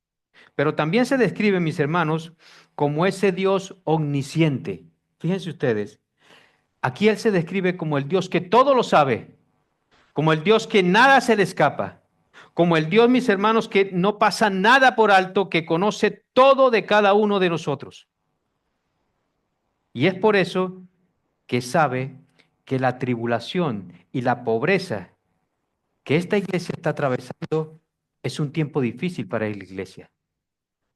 Pero también se describe, mis hermanos, como ese Dios omnisciente. Fíjense ustedes, aquí Él se describe como el Dios que todo lo sabe, como el Dios que nada se le escapa, como el Dios, mis hermanos, que no pasa nada por alto, que conoce todo de cada uno de nosotros. Y es por eso que sabe que la tribulación y la pobreza que esta iglesia está atravesando es un tiempo difícil para la iglesia.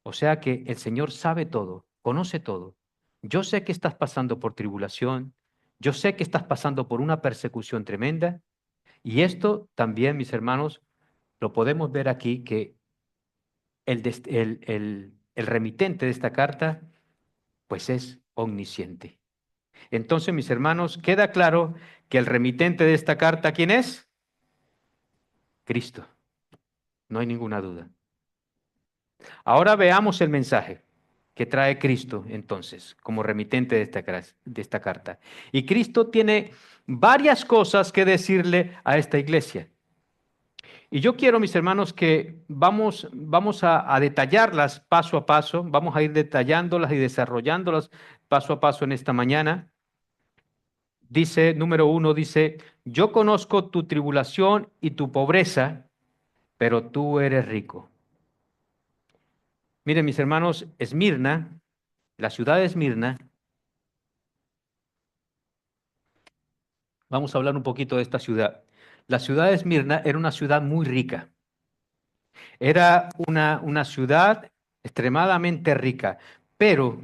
O sea que el Señor sabe todo, conoce todo. Yo sé que estás pasando por tribulación, yo sé que estás pasando por una persecución tremenda, y esto también, mis hermanos, lo podemos ver aquí, que el remitente de esta carta, pues es omnisciente. Entonces, mis hermanos, queda claro que el remitente de esta carta, ¿quién es? Cristo. no hay ninguna duda. Ahora veamos el mensaje que trae Cristo entonces como remitente de esta carta. Y Cristo tiene varias cosas que decirle a esta iglesia. Y yo quiero, mis hermanos, que vamos a detallarlas paso a paso, vamos a ir detallándolas y desarrollándolas paso a paso en esta mañana. Dice, número 1, dice, yo conozco tu tribulación y tu pobreza, pero tú eres rico. Miren, mis hermanos, Esmirna, la ciudad de Esmirna, vamos a hablar un poquito de esta ciudad. La ciudad de Esmirna era una ciudad muy rica. Era una ciudad extremadamente rica, pero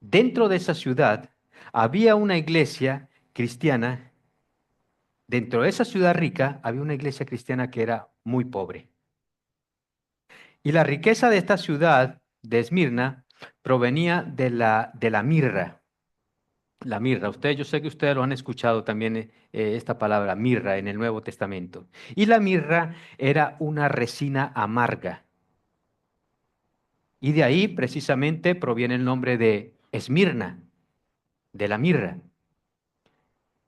dentro de esa ciudad había una iglesia cristiana. Dentro de esa ciudad rica había una iglesia cristiana que era muy pobre. Y la riqueza de esta ciudad de Esmirna provenía de la mirra. La mirra, yo sé que ustedes lo han escuchado también esta palabra, mirra, en el Nuevo Testamento. Y la mirra era una resina amarga. Y de ahí precisamente proviene el nombre de Esmirna, de la mirra.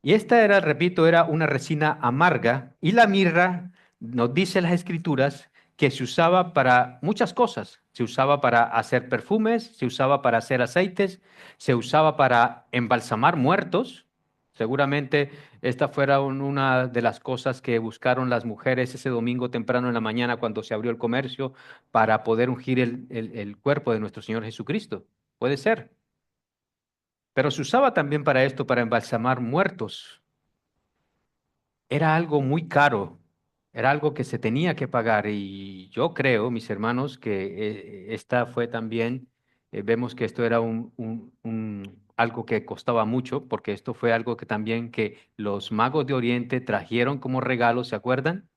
Y esta era, repito, era una resina amarga. Y la mirra, nos dice las Escrituras, que se usaba para muchas cosas. Se usaba para hacer perfumes, se usaba para hacer aceites, se usaba para embalsamar muertos. Seguramente esta fuera una de las cosas que buscaron las mujeres ese domingo temprano en la mañana cuando se abrió el comercio para poder ungir el cuerpo de nuestro Señor Jesucristo. Puede ser. Pero se usaba también para esto, para embalsamar muertos. Era algo muy caro, era algo que se tenía que pagar y yo creo, mis hermanos, que esta fue también, vemos que esto era algo que costaba mucho, porque esto fue algo que también que los magos de Oriente trajeron como regalo, ¿se acuerdan?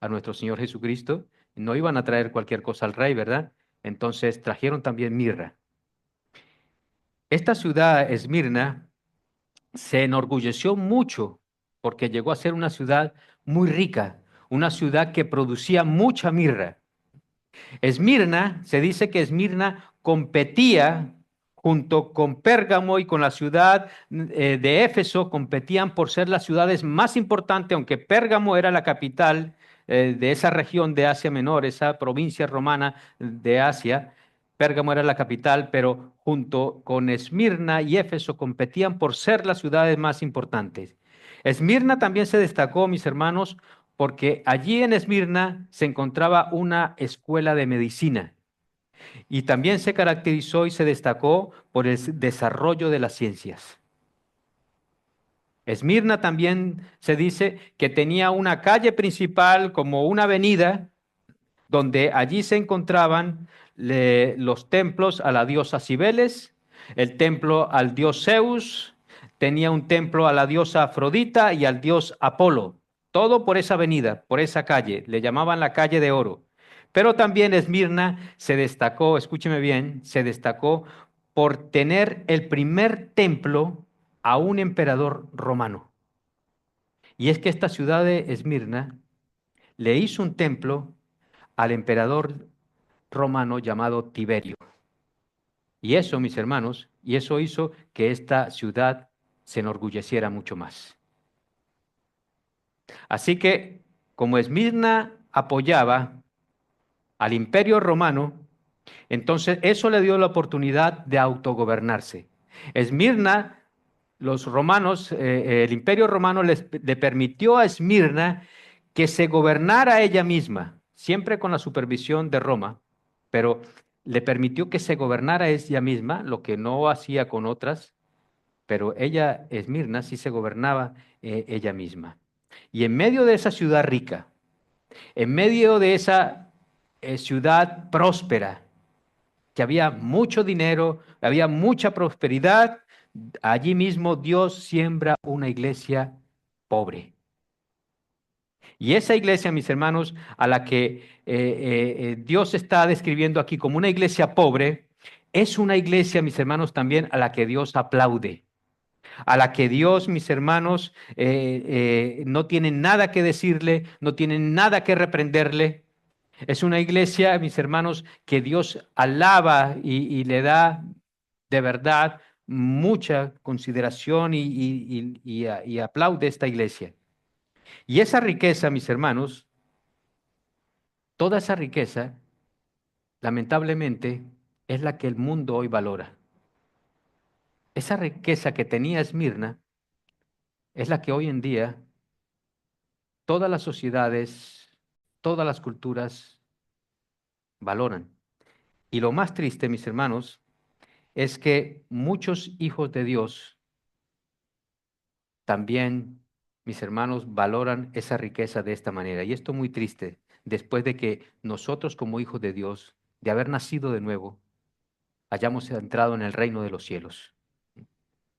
A nuestro Señor Jesucristo. No iban a traer cualquier cosa al rey, ¿verdad? Entonces trajeron también mirra. Esta ciudad, Esmirna, se enorgulleció mucho porque llegó a ser una ciudad muy rica, una ciudad que producía mucha mirra. Esmirna, se dice que Esmirna competía junto con Pérgamo y con la ciudad de Éfeso, competían por ser las ciudades más importantes, aunque Pérgamo era la capital de esa región de Asia Menor, esa provincia romana de Asia. Pérgamo era la capital, pero junto con Esmirna y Éfeso competían por ser las ciudades más importantes. Esmirna también se destacó, mis hermanos, porque allí en Esmirna se encontraba una escuela de medicina y también se caracterizó y se destacó por el desarrollo de las ciencias. Esmirna también se dice que tenía una calle principal como una avenida donde allí se encontraban los templos a la diosa Cibeles, el templo al dios Zeus, tenía un templo a la diosa Afrodita y al dios Apolo. Todo por esa avenida, por esa calle, le llamaban la calle de oro. Pero también Esmirna se destacó, escúcheme bien, se destacó por tener el primer templo a un emperador romano. Y es que esta ciudad de Esmirna le hizo un templo al emperador romano llamado Tiberio. Y eso, mis hermanos, y eso hizo que esta ciudad se enorgulleciera mucho más. Así que, como Esmirna apoyaba al imperio romano, entonces eso le dio la oportunidad de autogobernarse. Esmirna, los romanos, el imperio romano le permitió a Esmirna que se gobernara ella misma, siempre con la supervisión de Roma, pero le permitió que se gobernara ella misma, lo que no hacía con otras, pero ella, Esmirna, sí se gobernaba ella misma. Y en medio de esa ciudad rica, en medio de esa ciudad próspera, que había mucho dinero, había mucha prosperidad, allí mismo Dios siembra una iglesia pobre. Y esa iglesia, mis hermanos, a la que Dios está describiendo aquí como una iglesia pobre, es una iglesia, mis hermanos, también a la que Dios aplaude, a la que Dios, mis hermanos, no tiene nada que decirle, no tiene nada que reprenderle, Es una iglesia, mis hermanos, que Dios alaba y le da de verdad mucha consideración y aplaude esta iglesia. Y esa riqueza, mis hermanos, toda esa riqueza, lamentablemente, es la que el mundo hoy valora. Esa riqueza que tenía Esmirna es la que hoy en día todas las sociedades, todas las culturas valoran. Y lo más triste, mis hermanos, es que muchos hijos de Dios también, mis hermanos, valoran esa riqueza de esta manera. Y esto es muy triste, después de que nosotros como hijos de Dios, de haber nacido de nuevo, hayamos entrado en el reino de los cielos,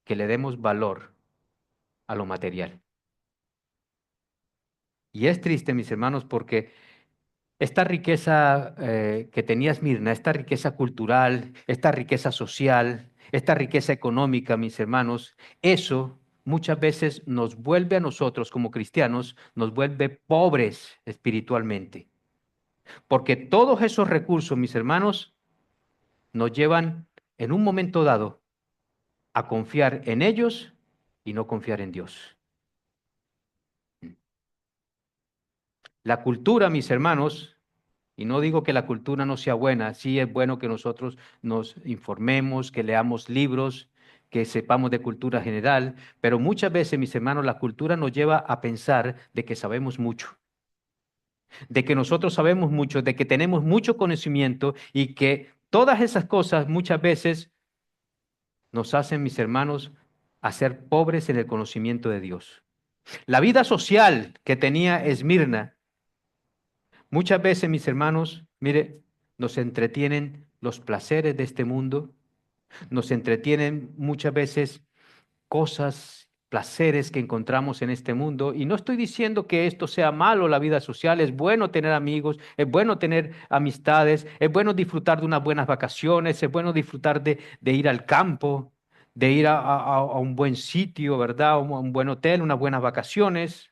que le demos valor a lo material. Y es triste, mis hermanos, porque esta riqueza que tenía Esmirna, esta riqueza cultural, esta riqueza social, esta riqueza económica, mis hermanos, eso muchas veces nos vuelve a nosotros como cristianos, nos vuelve pobres espiritualmente. Porque todos esos recursos, mis hermanos, nos llevan en un momento dado a confiar en ellos y no confiar en Dios. La cultura, mis hermanos, y no digo que la cultura no sea buena, sí es bueno que nosotros nos informemos, que leamos libros, que sepamos de cultura general, pero muchas veces, mis hermanos, la cultura nos lleva a pensar de que sabemos mucho, de que nosotros sabemos mucho, de que tenemos mucho conocimiento y que todas esas cosas muchas veces nos hacen, mis hermanos, a ser pobres en el conocimiento de Dios. La vida social que tenía Esmirna, muchas veces, mis hermanos, mire, nos entretienen los placeres de este mundo, nos entretienen muchas veces cosas, placeres que encontramos en este mundo. Y no estoy diciendo que esto sea malo, la vida social. Es bueno tener amigos, es bueno tener amistades, es bueno disfrutar de unas buenas vacaciones, es bueno disfrutar de ir al campo, de ir a un buen sitio, ¿verdad? A un buen hotel, unas buenas vacaciones.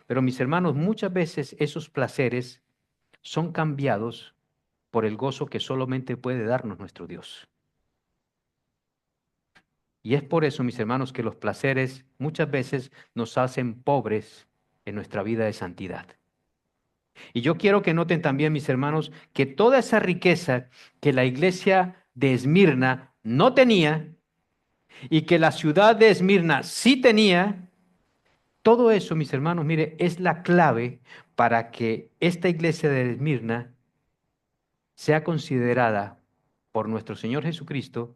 Pero mis hermanos, muchas veces esos placeres son cambiados por el gozo que solamente puede darnos nuestro Dios. Y es por eso, mis hermanos, que los placeres muchas veces nos hacen pobres en nuestra vida de santidad. Y yo quiero que noten también, mis hermanos, que toda esa riqueza que la iglesia de Esmirna no tenía y que la ciudad de Esmirna sí tenía, todo eso, mis hermanos, mire, es la clave para que esta iglesia de Esmirna sea considerada por nuestro Señor Jesucristo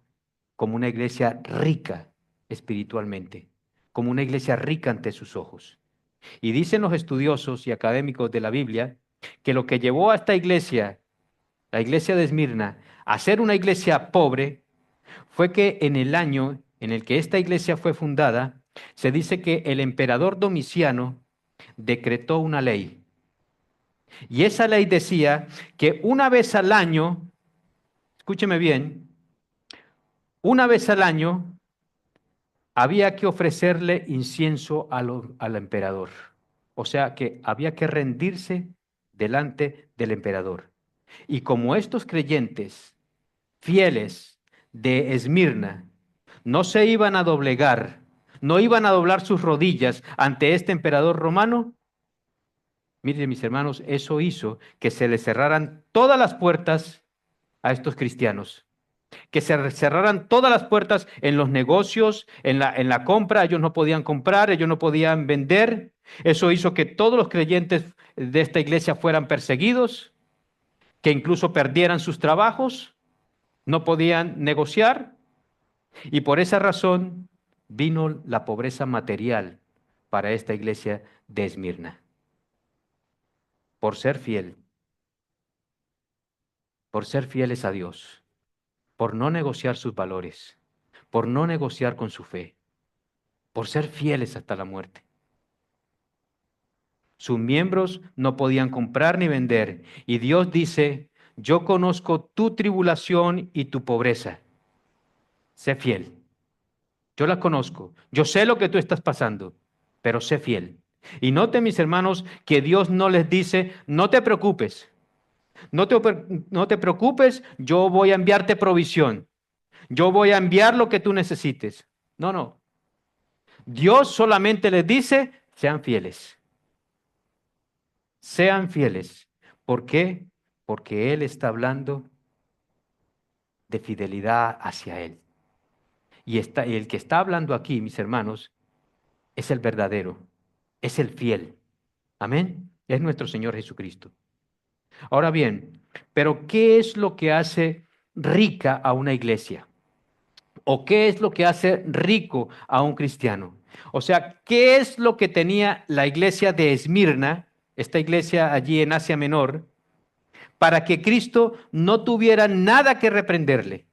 como una iglesia rica espiritualmente, como una iglesia rica ante sus ojos. Y dicen los estudiosos y académicos de la Biblia que lo que llevó a esta iglesia, la iglesia de Esmirna, a ser una iglesia pobre, fue que en el año en el que esta iglesia fue fundada, se dice que el emperador Domiciano decretó una ley. Y esa ley decía que una vez al año, escúcheme bien, una vez al año había que ofrecerle incienso al emperador. O sea que había que rendirse delante del emperador. Y como estos creyentes fieles de Esmirna no se iban a doblegar, no iban a doblar sus rodillas ante este emperador romano, miren mis hermanos, eso hizo que se les cerraran todas las puertas a estos cristianos, que se cerraran todas las puertas en los negocios, en la compra. Ellos no podían comprar, ellos no podían vender. Eso hizo que todos los creyentes de esta iglesia fueran perseguidos, que incluso perdieran sus trabajos, no podían negociar. Y por esa razón vino la pobreza material para esta iglesia de Esmirna. Por ser fiel, por ser fieles a Dios, por no negociar sus valores, por no negociar con su fe, por ser fieles hasta la muerte. Sus miembros no podían comprar ni vender. Y Dios dice, yo conozco tu tribulación y tu pobreza. Sé fiel. Yo la conozco. Yo sé lo que tú estás pasando, pero sé fiel. Y noten, mis hermanos, que Dios no les dice, no te preocupes. No te preocupes, yo voy a enviarte provisión. Yo voy a enviar lo que tú necesites. No, no. Dios solamente les dice, sean fieles. Sean fieles. ¿Por qué? Porque Él está hablando de fidelidad hacia Él. Y el que está hablando aquí, mis hermanos, es el verdadero, es el fiel. Amén. Es nuestro Señor Jesucristo. Ahora bien, pero ¿qué es lo que hace rica a una iglesia? ¿O qué es lo que hace rico a un cristiano? O sea, ¿qué es lo que tenía la iglesia de Esmirna, esta iglesia allí en Asia Menor, para que Cristo no tuviera nada que reprenderle?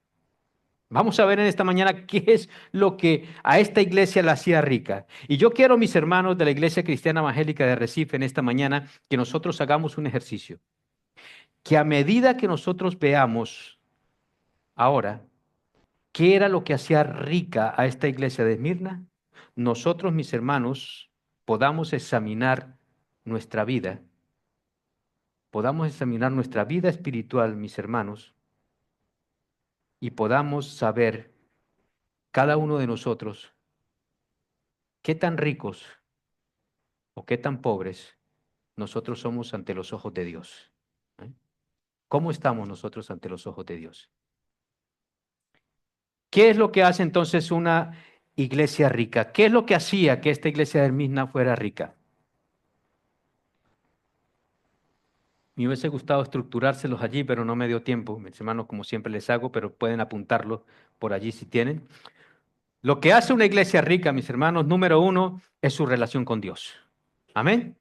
Vamos a ver en esta mañana qué es lo que a esta iglesia la hacía rica. Y yo quiero, mis hermanos de la Iglesia Cristiana Evangélica de Recife, en esta mañana, que nosotros hagamos un ejercicio. Que a medida que nosotros veamos ahora qué era lo que hacía rica a esta iglesia de Esmirna, nosotros, mis hermanos, podamos examinar nuestra vida, podamos examinar nuestra vida espiritual, mis hermanos, y podamos saber, cada uno de nosotros, qué tan ricos o qué tan pobres nosotros somos ante los ojos de Dios. ¿Eh? ¿Cómo estamos nosotros ante los ojos de Dios? ¿Qué es lo que hace entonces una iglesia rica? ¿Qué es lo que hacía que esta iglesia de Esmirna fuera rica? Me hubiese gustado estructurárselos allí, pero no me dio tiempo. Mis hermanos, como siempre les hago, pero pueden apuntarlo por allí si tienen. Lo que hace una iglesia rica, mis hermanos, número uno, es su relación con Dios. Amén.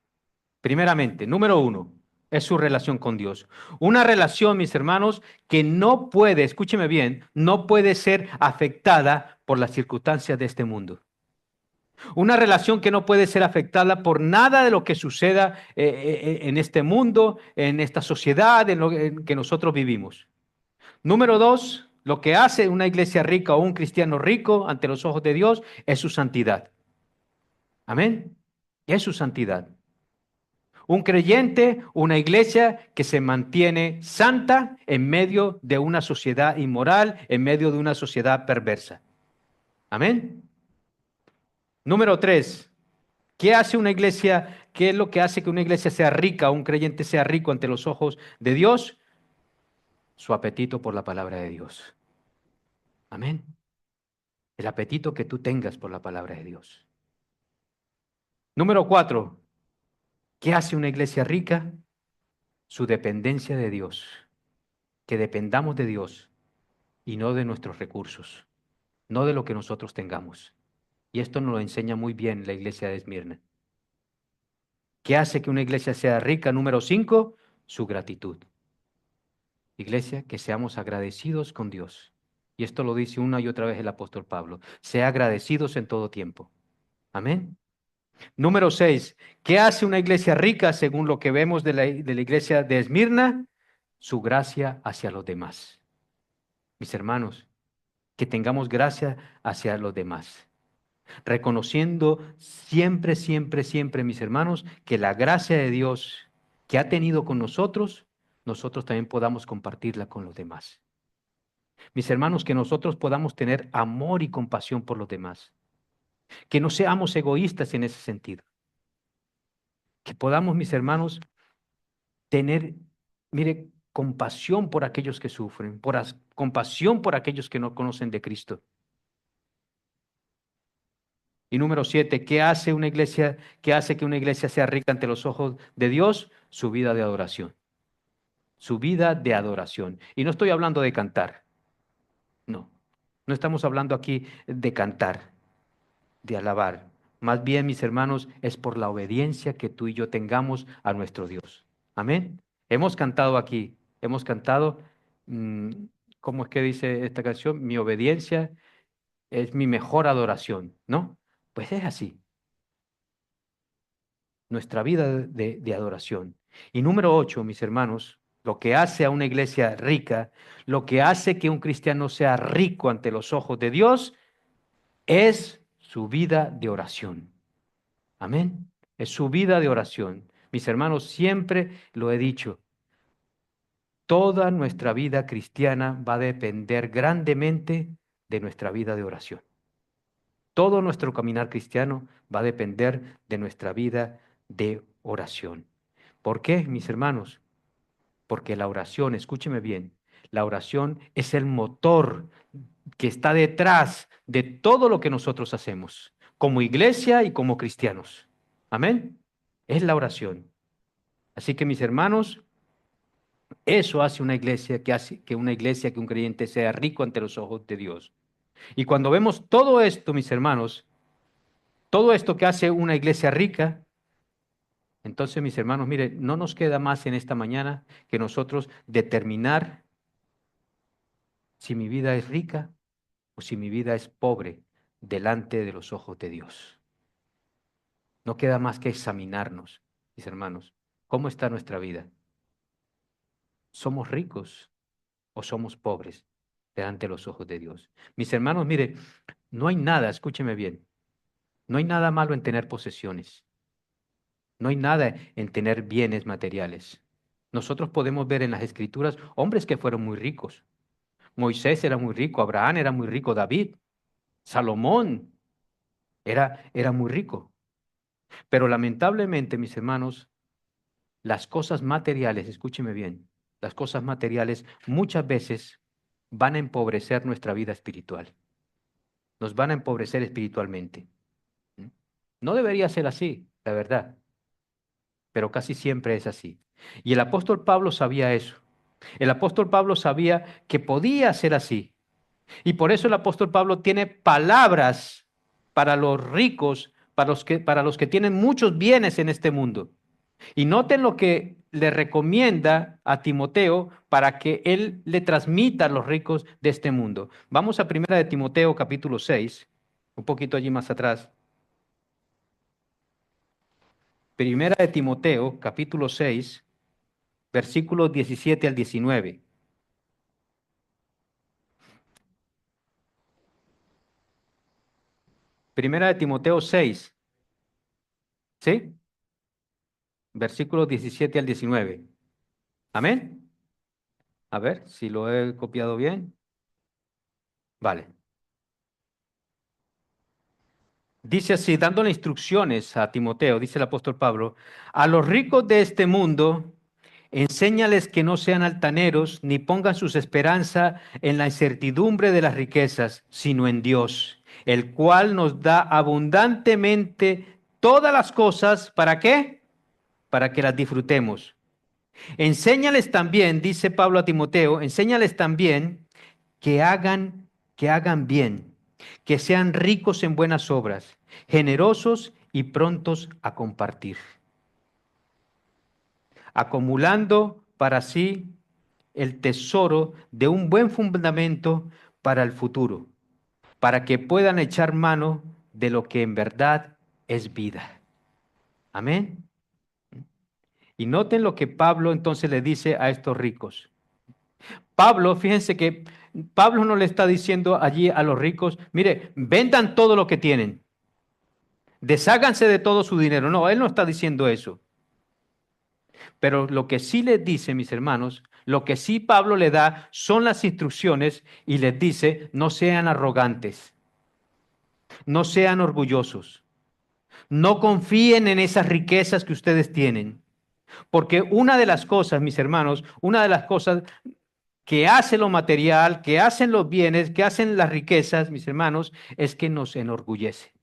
Primeramente, número uno, es su relación con Dios. Una relación, mis hermanos, que no puede, escúcheme bien, no puede ser afectada por las circunstancias de este mundo. Una relación que no puede ser afectada por nada de lo que suceda en este mundo, en esta sociedad, en que nosotros vivimos. Número dos, lo que hace una iglesia rica o un cristiano rico ante los ojos de Dios es su santidad. Amén. Es su santidad. Un creyente, una iglesia que se mantiene santa en medio de una sociedad inmoral, en medio de una sociedad perversa. Amén. Número tres, ¿qué hace una iglesia? ¿Qué es lo que hace que una iglesia sea rica, un creyente sea rico ante los ojos de Dios? Su apetito por la palabra de Dios. Amén. El apetito que tú tengas por la palabra de Dios. Número cuatro, ¿qué hace una iglesia rica? Su dependencia de Dios. Que dependamos de Dios y no de nuestros recursos, no de lo que nosotros tengamos. Y esto nos lo enseña muy bien la iglesia de Esmirna. ¿Qué hace que una iglesia sea rica? Número cinco, su gratitud. Iglesia, que seamos agradecidos con Dios. Y esto lo dice una y otra vez el apóstol Pablo. Sea agradecidos en todo tiempo. Amén. Número 6. ¿Qué hace una iglesia rica según lo que vemos de la iglesia de Esmirna? Su gracia hacia los demás. Mis hermanos, que tengamos gracia hacia los demás. Reconociendo siempre, siempre, siempre, mis hermanos, que la gracia de Dios que ha tenido con nosotros, nosotros también podamos compartirla con los demás. Mis hermanos, que nosotros podamos tener amor y compasión por los demás. Que no seamos egoístas en ese sentido. Que podamos, mis hermanos, tener, mire, compasión por aquellos que sufren, compasión por aquellos que no conocen de Cristo. Y número 7, ¿qué hace una iglesia? ¿Qué hace que una iglesia sea rica ante los ojos de Dios? Su vida de adoración. Su vida de adoración. Y no estoy hablando de cantar. No. No estamos hablando aquí de cantar, de alabar. Más bien, mis hermanos, es por la obediencia que tú y yo tengamos a nuestro Dios. Amén. Hemos cantado aquí, hemos cantado, ¿cómo es que dice esta canción? Mi obediencia es mi mejor adoración, ¿no? Pues es así, nuestra vida de adoración. Y número 8, mis hermanos, lo que hace a una iglesia rica, lo que hace que un cristiano sea rico ante los ojos de Dios, es su vida de oración. Amén. Es su vida de oración. Mis hermanos, siempre lo he dicho. toda nuestra vida cristiana va a depender grandemente de nuestra vida de oración. Todo nuestro caminar cristiano va a depender de nuestra vida de oración. ¿Por qué, mis hermanos? Porque la oración, escúcheme bien, la oración es el motor que está detrás de todo lo que nosotros hacemos, como iglesia y como cristianos. Amén. Es la oración. Así que, mis hermanos, eso hace una iglesia que un creyente sea rico ante los ojos de Dios. Y cuando vemos todo esto, mis hermanos, todo esto que hace una iglesia rica, entonces, mis hermanos, mire, no nos queda más en esta mañana que nosotros determinar si mi vida es rica o si mi vida es pobre delante de los ojos de Dios. No queda más que examinarnos, mis hermanos. ¿Cómo está nuestra vida? ¿Somos ricos o somos pobres delante de los ojos de Dios? Mis hermanos, mire, no hay nada, escúcheme bien, no hay nada malo en tener posesiones. No hay nada en tener bienes materiales. Nosotros podemos ver en las Escrituras hombres que fueron muy ricos. Moisés era muy rico, Abraham era muy rico, David, Salomón era muy rico. Pero lamentablemente, mis hermanos, las cosas materiales, escúcheme bien, las cosas materiales muchas veces van a empobrecer nuestra vida espiritual. Nos van a empobrecer espiritualmente. No debería ser así, la verdad, pero casi siempre es así. Y el apóstol Pablo sabía eso. El apóstol Pablo sabía que podía ser así. Y por eso el apóstol Pablo tiene palabras para los ricos, para los que tienen muchos bienes en este mundo. Y noten lo que le recomienda a Timoteo para que él le transmita a los ricos de este mundo. Vamos a primera de Timoteo capítulo 6, un poquito allí más atrás. Primera de Timoteo capítulo 6, versículos 17 al 19. Primera de Timoteo 6, ¿sí? Versículos 17 al 19. Amén. A ver si lo he copiado bien. Vale. Dice así, dándole instrucciones a Timoteo, dice el apóstol Pablo, a los ricos de este mundo, enséñales que no sean altaneros, ni pongan sus esperanzas en la incertidumbre de las riquezas, sino en Dios, el cual nos da abundantemente todas las cosas, ¿para qué? Para que las disfrutemos. Enséñales también, dice Pablo a Timoteo, enséñales también que hagan bien, que sean ricos en buenas obras, generosos y prontos a compartir, acumulando para sí el tesoro de un buen fundamento para el futuro, para que puedan echar mano de lo que en verdad es vida. Amén. Y noten lo que Pablo entonces le dice a estos ricos. Pablo, fíjense que Pablo no le está diciendo allí a los ricos, mire, vendan todo lo que tienen, desháganse de todo su dinero. No, él no está diciendo eso. Pero lo que sí les dice, mis hermanos, lo que sí Pablo le da son las instrucciones y les dice, no sean arrogantes, no sean orgullosos, no confíen en esas riquezas que ustedes tienen. Porque una de las cosas, mis hermanos, una de las cosas que hace lo material, que hacen los bienes, que hacen las riquezas, mis hermanos, es que nos enorgullece.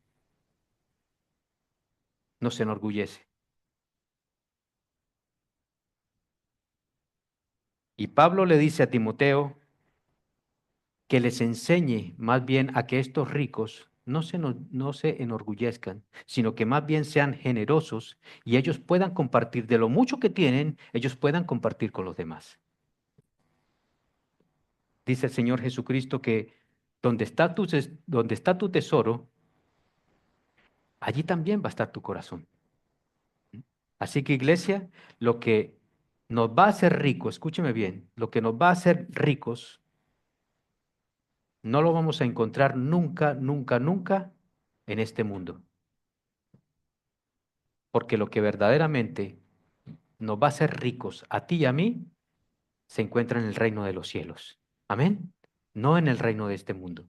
Nos enorgullece. Y Pablo le dice a Timoteo que les enseñe más bien a que estos ricos no se enorgullezcan, sino que más bien sean generosos y ellos puedan compartir de lo mucho que tienen, ellos puedan compartir con los demás. Dice el Señor Jesucristo que donde está tu tesoro, allí también va a estar tu corazón. Así que iglesia, lo que nos va a hacer ricos, escúcheme bien, lo que nos va a hacer ricos, no lo vamos a encontrar nunca, nunca, nunca en este mundo. Porque lo que verdaderamente nos va a hacer ricos a ti y a mí se encuentra en el reino de los cielos. Amén. No en el reino de este mundo.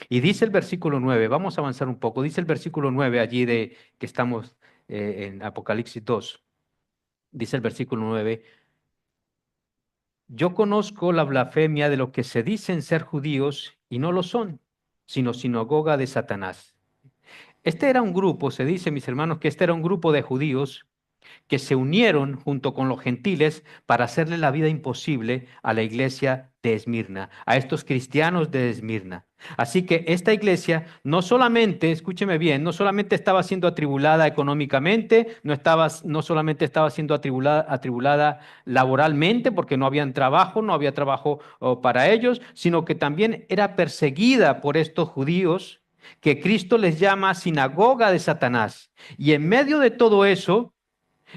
Y dice el versículo 9, vamos a avanzar un poco, dice el versículo 9 allí de que estamos en Apocalipsis 2, dice el versículo 9, yo conozco la blasfemia de los que se dicen ser judíos y no lo son, sino sinagoga de Satanás. Este era un grupo, se dice, mis hermanos, que este era un grupo de judíos que se unieron junto con los gentiles para hacerle la vida imposible a la iglesia de Esmirna, a estos cristianos de Esmirna. Así que esta iglesia no solamente, escúcheme bien, no solamente estaba siendo atribulada económicamente, no solamente estaba siendo atribulada laboralmente porque no había trabajo para ellos, sino que también era perseguida por estos judíos que Cristo les llama sinagoga de Satanás. Y en medio de todo eso,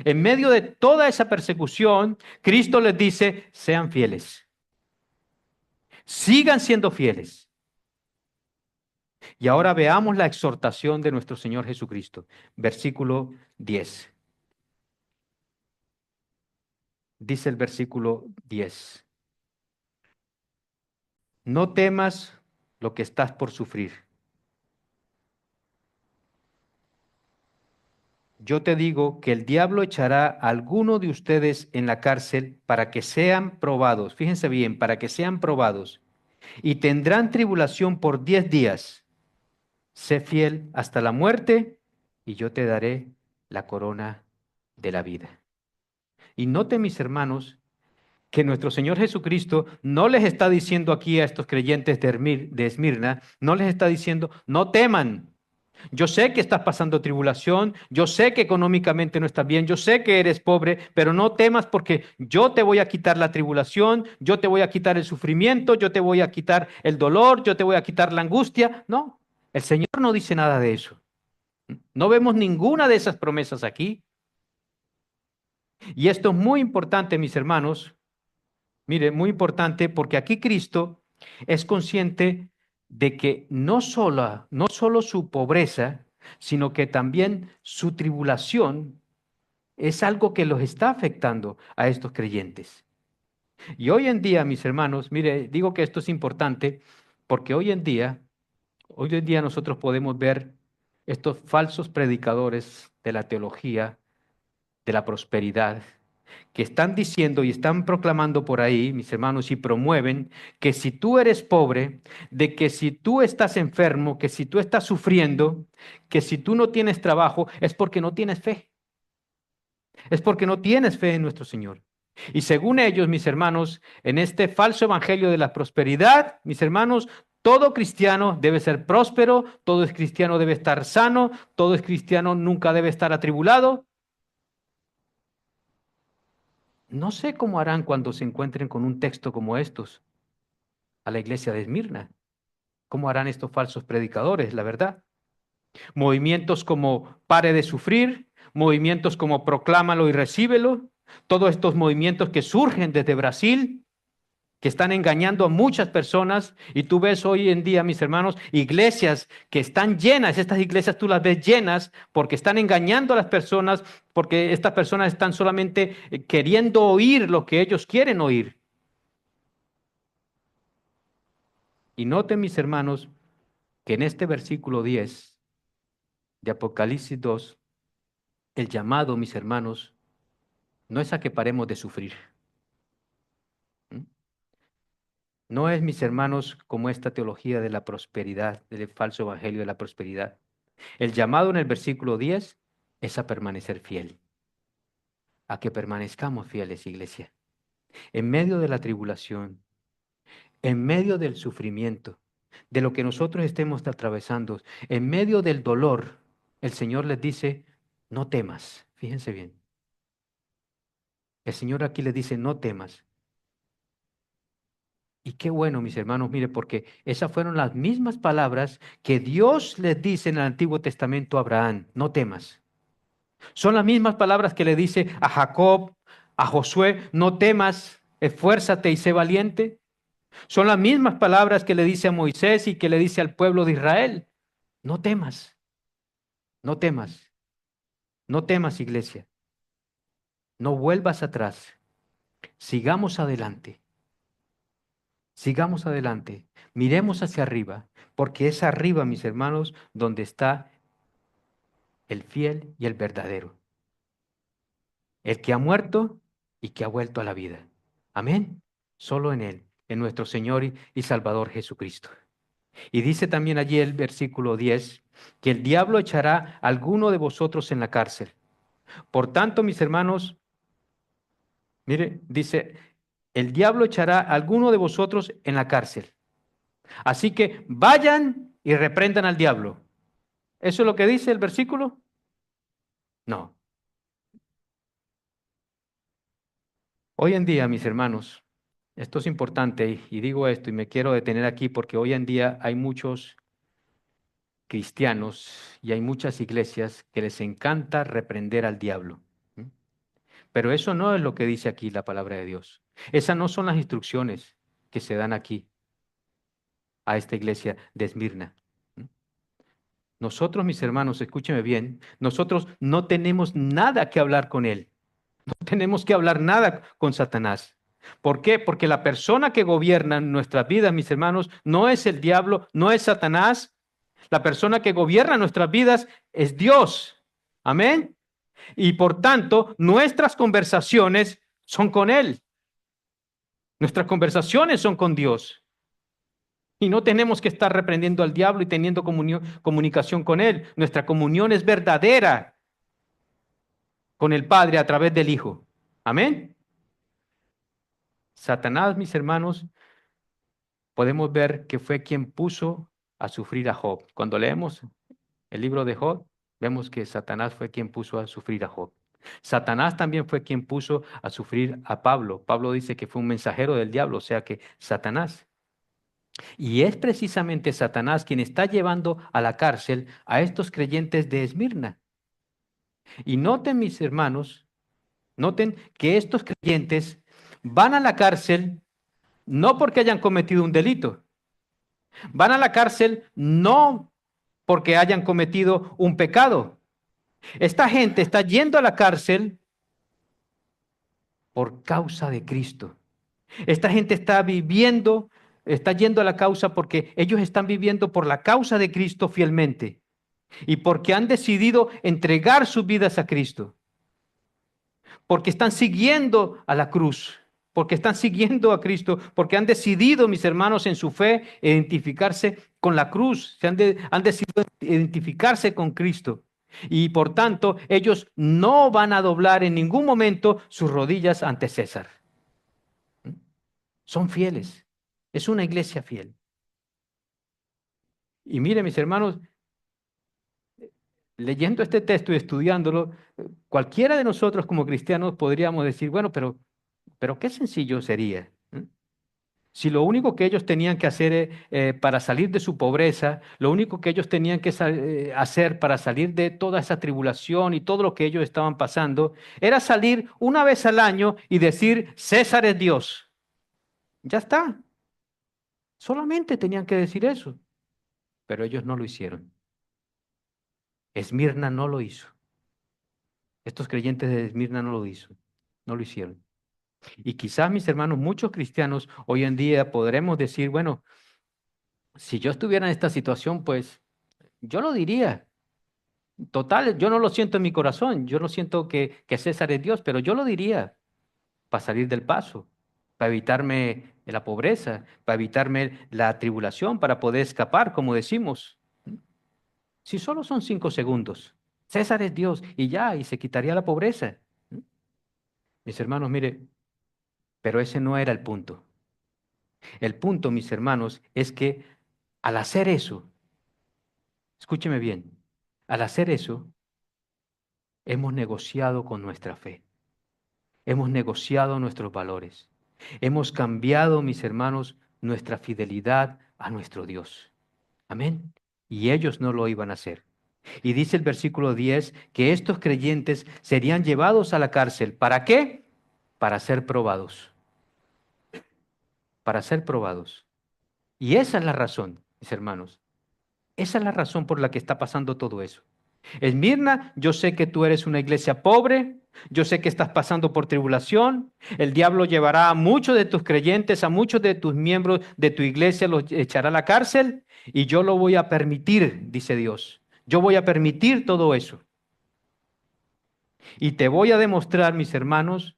en medio de toda esa persecución, Cristo les dice, sean fieles, sigan siendo fieles. Y ahora veamos la exhortación de nuestro Señor Jesucristo. Versículo 10. Dice el versículo 10. No temas lo que estás por sufrir. Yo te digo que el diablo echará a alguno de ustedes en la cárcel para que sean probados. Fíjense bien, para que sean probados. Y tendrán tribulación por 10 días. Sé fiel hasta la muerte y yo te daré la corona de la vida. Y note, mis hermanos, que nuestro Señor Jesucristo no les está diciendo aquí a estos creyentes de Esmirna, no les está diciendo, no teman. Yo sé que estás pasando tribulación, yo sé que económicamente no estás bien, yo sé que eres pobre, pero no temas porque yo te voy a quitar la tribulación, yo te voy a quitar el sufrimiento, yo te voy a quitar el dolor, yo te voy a quitar la angustia. No, el Señor no dice nada de eso. No vemos ninguna de esas promesas aquí. Y esto es muy importante, mis hermanos. Mire, muy importante porque aquí Cristo es consciente de que no solo su pobreza, sino que también su tribulación es algo que los está afectando a estos creyentes. Y hoy en día, mis hermanos, mire, digo que esto es importante porque hoy en día nosotros podemos ver estos falsos predicadores de la teología, de la prosperidad, que están diciendo y están proclamando por ahí, mis hermanos, y promueven que si tú eres pobre, de que si tú estás enfermo, que si tú estás sufriendo, que si tú no tienes trabajo, es porque no tienes fe. Es porque no tienes fe en nuestro Señor. Y según ellos, mis hermanos, en este falso evangelio de la prosperidad, mis hermanos, todo cristiano debe ser próspero, todo cristiano debe estar sano, todo cristiano nunca debe estar atribulado. No sé cómo harán cuando se encuentren con un texto como estos a la iglesia de Esmirna. ¿Cómo harán estos falsos predicadores, la verdad? Movimientos como pare de sufrir, movimientos como proclámalo y recíbelo, todos estos movimientos que surgen desde Brasil, que están engañando a muchas personas. Y tú ves hoy en día, mis hermanos, iglesias que están llenas, estas iglesias tú las ves llenas porque están engañando a las personas, porque estas personas están solamente queriendo oír lo que ellos quieren oír. Y noten, mis hermanos, que en este versículo 10 de Apocalipsis 2, el llamado, mis hermanos, no es a que paremos de sufrir. ¿Mm? No es, mis hermanos, como esta teología de la prosperidad, del falso evangelio de la prosperidad. El llamado en el versículo 10 es a permanecer fiel, a que permanezcamos fieles, iglesia, en medio de la tribulación, en medio del sufrimiento, de lo que nosotros estemos atravesando, en medio del dolor. El Señor les dice, no temas. Fíjense bien. El Señor aquí les dice, no temas. Y qué bueno, mis hermanos, mire, porque esas fueron las mismas palabras que Dios les dice en el Antiguo Testamento a Abraham, no temas. Son las mismas palabras que le dice a Jacob, a Josué, no temas, esfuérzate y sé valiente. Son las mismas palabras que le dice a Moisés y que le dice al pueblo de Israel, no temas, no temas, no temas, iglesia, no vuelvas atrás. sigamos adelante, sigamos adelante, miremos hacia arriba, porque es arriba, mis hermanos, donde está el fiel y el verdadero, el que ha muerto y que ha vuelto a la vida. Amén. Solo en Él, en nuestro Señor y Salvador Jesucristo. Y dice también allí el versículo 10, que el diablo echará a alguno de vosotros en la cárcel. Por tanto, mis hermanos, mire, dice, el diablo echará a alguno de vosotros en la cárcel. Así que vayan y reprendan al diablo. ¿Eso es lo que dice el versículo? No. Hoy en día, mis hermanos, esto es importante y digo esto y me quiero detener aquí porque hoy en día hay muchos cristianos y hay muchas iglesias que les encanta reprender al diablo. ¿Mm? Pero eso no es lo que dice aquí la palabra de Dios. Esas no son las instrucciones que se dan aquí a esta iglesia de Esmirna. ¿Mm? Nosotros, mis hermanos, escúcheme bien, nosotros no tenemos nada que hablar con él. No tenemos que hablar nada con Satanás. ¿Por qué? Porque la persona que gobierna nuestras vidas, mis hermanos, no es el diablo, no es Satanás. La persona que gobierna nuestras vidas es Dios. Amén. Y por tanto, nuestras conversaciones son con Él. Nuestras conversaciones son con Dios. Y no tenemos que estar reprendiendo al diablo y teniendo comunicación con Él. Nuestra comunión es verdadera con el Padre a través del Hijo. Amén. Satanás, mis hermanos, podemos ver que fue quien puso a sufrir a Job. Cuando leemos el libro de Job, vemos que Satanás fue quien puso a sufrir a Job. Satanás también fue quien puso a sufrir a Pablo. Pablo dice que fue un mensajero del diablo, o sea que Satanás. Y es precisamente Satanás quien está llevando a la cárcel a estos creyentes de Esmirna. Y noten, mis hermanos, noten que estos creyentes van a la cárcel no porque hayan cometido un delito. Van a la cárcel no porque hayan cometido un pecado. Esta gente está yendo a la cárcel por causa de Cristo. Esta gente está viviendo, está yendo a la causa porque ellos están viviendo por la causa de Cristo fielmente y porque han decidido entregar sus vidas a Cristo, porque están siguiendo a la cruz, porque están siguiendo a Cristo, porque han decidido, mis hermanos, en su fe, identificarse con la cruz, han decidido identificarse con Cristo. Y por tanto, ellos no van a doblar en ningún momento sus rodillas ante César. Son fieles. Es una iglesia fiel. Y mire, mis hermanos, leyendo este texto y estudiándolo, cualquiera de nosotros como cristianos podríamos decir, bueno, pero qué sencillo sería. Si lo único que ellos tenían que hacer para salir de su pobreza, lo único que ellos tenían que hacer para salir de toda esa tribulación y todo lo que ellos estaban pasando, era salir una vez al año y decir, César es Dios. Ya está. Solamente tenían que decir eso. Pero ellos no lo hicieron. Esmirna no lo hizo. Estos creyentes de Esmirna no lo hizo. No lo hicieron. Y quizás, mis hermanos, muchos cristianos hoy en día podremos decir, bueno, si yo estuviera en esta situación, pues yo lo diría. Total, yo no lo siento en mi corazón, yo no siento que César es Dios, pero yo lo diría para salir del paso, para evitarme la pobreza, para evitarme la tribulación, para poder escapar, como decimos. Si solo son 5 segundos, César es Dios y ya, y se quitaría la pobreza. Mis hermanos, mire, pero ese no era el punto. El punto, mis hermanos, es que al hacer eso, escúcheme bien, al hacer eso, hemos negociado con nuestra fe. Hemos negociado nuestros valores. Hemos cambiado, mis hermanos, nuestra fidelidad a nuestro Dios. Amén. Y ellos no lo iban a hacer. Y dice el versículo 10 que estos creyentes serían llevados a la cárcel. ¿Para qué? Para ser probados. Para ser probados. Y esa es la razón, mis hermanos. Esa es la razón por la que está pasando todo eso. Esmirna, yo sé que tú eres una iglesia pobre, yo sé que estás pasando por tribulación, el diablo llevará a muchos de tus creyentes, a muchos de tus miembros de tu iglesia, los echará a la cárcel y yo lo voy a permitir, dice Dios. Yo voy a permitir todo eso. Y te voy a demostrar, mis hermanos,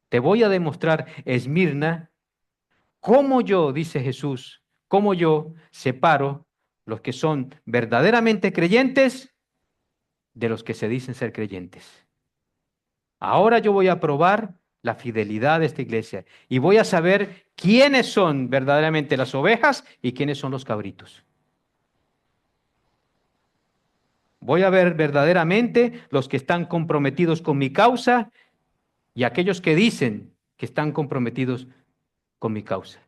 te voy a demostrar, Esmirna, cómo yo, dice Jesús, cómo yo separo los que son verdaderamente creyentes de los que se dicen ser creyentes. Ahora yo voy a probar la fidelidad de esta iglesia y voy a saber quiénes son verdaderamente las ovejas y quiénes son los cabritos. Voy a ver verdaderamente los que están comprometidos con mi causa y aquellos que dicen que están comprometidos con mi causa.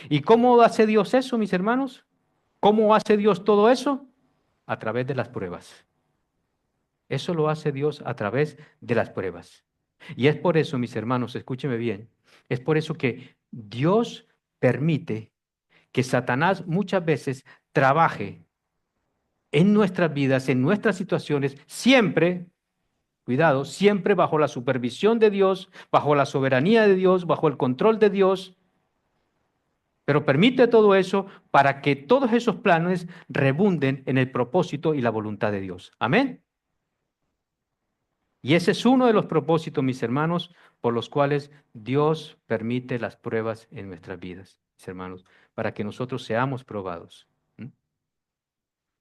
¿Y cómo hace Dios eso, mis hermanos? ¿Cómo hace Dios todo eso? A través de las pruebas. Eso lo hace Dios a través de las pruebas. Y es por eso, mis hermanos, escúcheme bien, es por eso que Dios permite que Satanás muchas veces trabaje en nuestras vidas, en nuestras situaciones, siempre, cuidado, siempre bajo la supervisión de Dios, bajo la soberanía de Dios, bajo el control de Dios. Pero permite todo eso para que todos esos planes rebunden en el propósito y la voluntad de Dios. Amén. Y ese es uno de los propósitos, mis hermanos, por los cuales Dios permite las pruebas en nuestras vidas, mis hermanos, para que nosotros seamos probados, ¿m?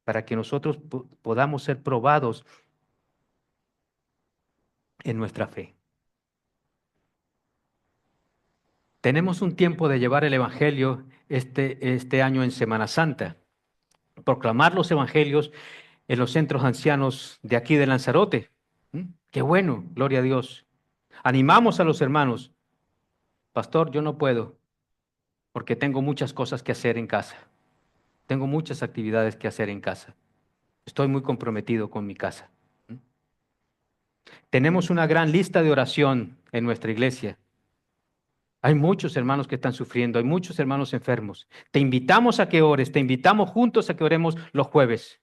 Para que nosotros podamos ser probados en nuestra fe. Tenemos un tiempo de llevar el Evangelio este año en Semana Santa, proclamar los Evangelios en los centros ancianos de aquí de Lanzarote. Qué bueno, gloria a Dios. Animamos a los hermanos. Pastor, yo no puedo porque tengo muchas cosas que hacer en casa. Tengo muchas actividades que hacer en casa. Estoy muy comprometido con mi casa. Tenemos una gran lista de oración en nuestra iglesia. Hay muchos hermanos que están sufriendo, hay muchos hermanos enfermos. Te invitamos a que ores, te invitamos juntos a que oremos los jueves.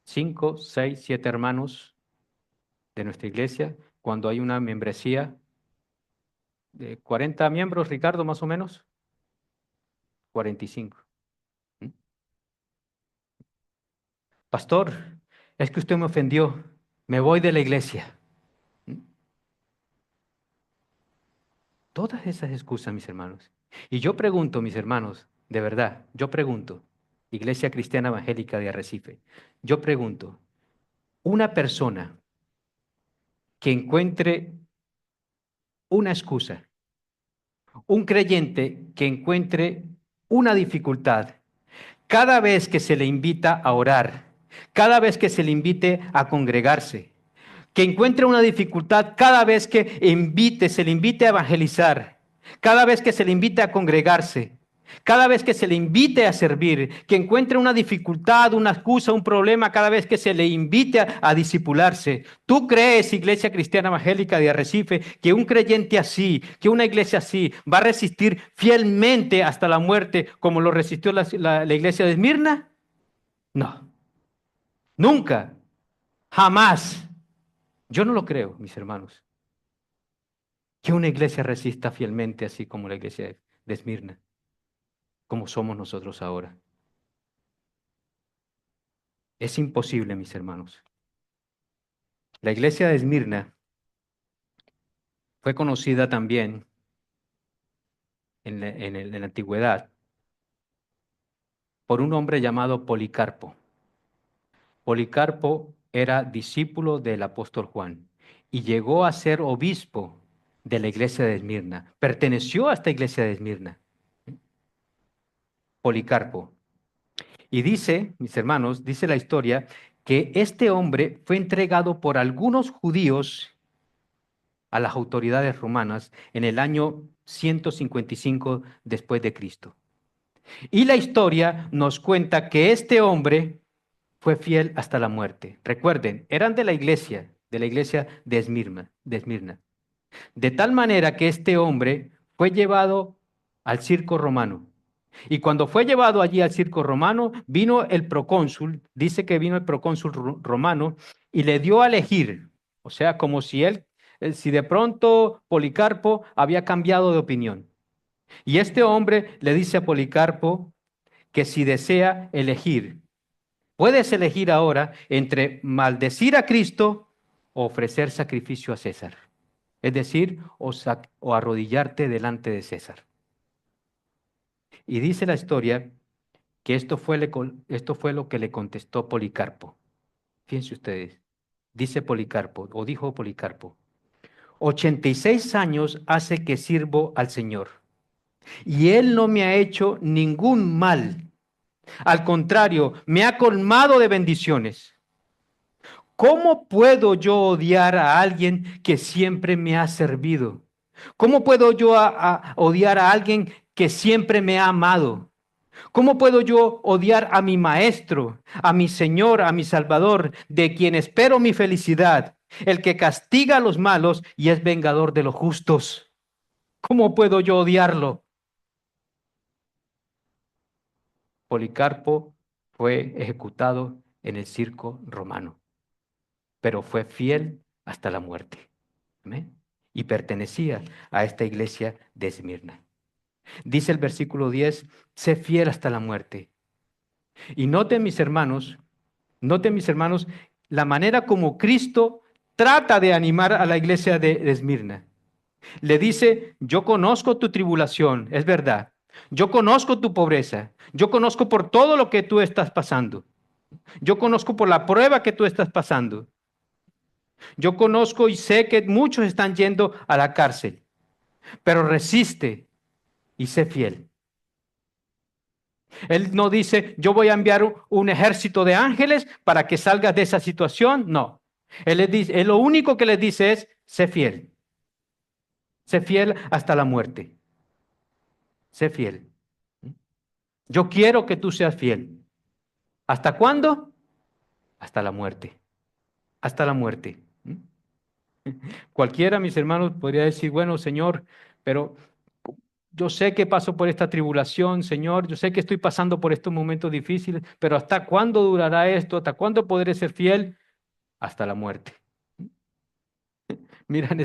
5, 6, 7 hermanos de nuestra iglesia, cuando hay una membresía de 40 miembros, Ricardo, más o menos, 45. Pastor, es que usted me ofendió, me voy de la iglesia. Todas esas excusas, mis hermanos. Y yo pregunto, mis hermanos, de verdad, yo pregunto, Iglesia Cristiana Evangélica de Arrecife, yo pregunto, una persona que encuentre una excusa, un creyente que encuentre una dificultad, cada vez que se le invita a orar, cada vez que se le invite a congregarse, que encuentre una dificultad cada vez que se le invite a evangelizar, cada vez que se le invite a congregarse, cada vez que se le invite a servir, que encuentre una dificultad, una excusa, un problema, cada vez que se le invite a discipularse. ¿Tú crees, Iglesia Cristiana Evangélica de Arrecife, que un creyente así, que una iglesia así, va a resistir fielmente hasta la muerte como lo resistió la iglesia de Esmirna? No, nunca, jamás. Yo no lo creo, mis hermanos, que una iglesia resista fielmente así como la iglesia de Esmirna, como somos nosotros ahora. Es imposible, mis hermanos. La iglesia de Esmirna fue conocida también en la antigüedad por un hombre llamado Policarpo. Policarpo era discípulo del apóstol Juan y llegó a ser obispo de la iglesia de Esmirna. Perteneció a esta iglesia de Esmirna. Policarpo. Y dice, mis hermanos, dice la historia, que este hombre fue entregado por algunos judíos a las autoridades romanas en el año 155 después de Cristo. Y la historia nos cuenta que este hombre fue fiel hasta la muerte. Recuerden, eran de la iglesia de Esmirna, de tal manera que este hombre fue llevado al circo romano Y cuando fue llevado allí al circo romano, vino el procónsul, dice que vino el procónsul romano y le dio a elegir, o sea, como si si de pronto Policarpo había cambiado de opinión. Y este hombre le dice a Policarpo que si desea elegir, puedes elegir ahora entre maldecir a Cristo o ofrecer sacrificio a César. Es decir, o arrodillarte delante de César. Y dice la historia que esto fue lo que le contestó Policarpo. Fíjense ustedes, dice Policarpo, o dijo Policarpo, 86 años hace que sirvo al Señor, y Él no me ha hecho ningún mal. Al contrario, me ha colmado de bendiciones. ¿Cómo puedo yo odiar a alguien que siempre me ha servido? ¿Cómo puedo yo odiar a alguien que siempre me ha amado? ¿Cómo puedo yo odiar a mi maestro, a mi Señor, a mi Salvador, de quien espero mi felicidad, el que castiga a los malos y es vengador de los justos? ¿Cómo puedo yo odiarlo? Policarpo fue ejecutado en el circo romano, pero fue fiel hasta la muerte. Amén. Y pertenecía a esta iglesia de Esmirna. Dice el versículo 10, sé fiel hasta la muerte. Y noten mis hermanos, la manera como Cristo trata de animar a la iglesia de Esmirna. Le dice, yo conozco tu tribulación, es verdad. Yo conozco tu pobreza. Yo conozco por todo lo que tú estás pasando. Yo conozco por la prueba que tú estás pasando. Yo conozco y sé que muchos están yendo a la cárcel, pero resiste y sé fiel. Él no dice, yo voy a enviar un ejército de ángeles para que salgas de esa situación. No. Él lo único que les dice es, sé fiel. Sé fiel hasta la muerte. Sé fiel. Yo quiero que tú seas fiel. ¿Hasta cuándo? Hasta la muerte. Hasta la muerte. Cualquiera, mis hermanos, podría decir, bueno, Señor, pero yo sé que paso por esta tribulación, Señor, yo sé que estoy pasando por estos momentos difíciles, pero ¿hasta cuándo durará esto? ¿Hasta cuándo podré ser fiel? Hasta la muerte. Miran,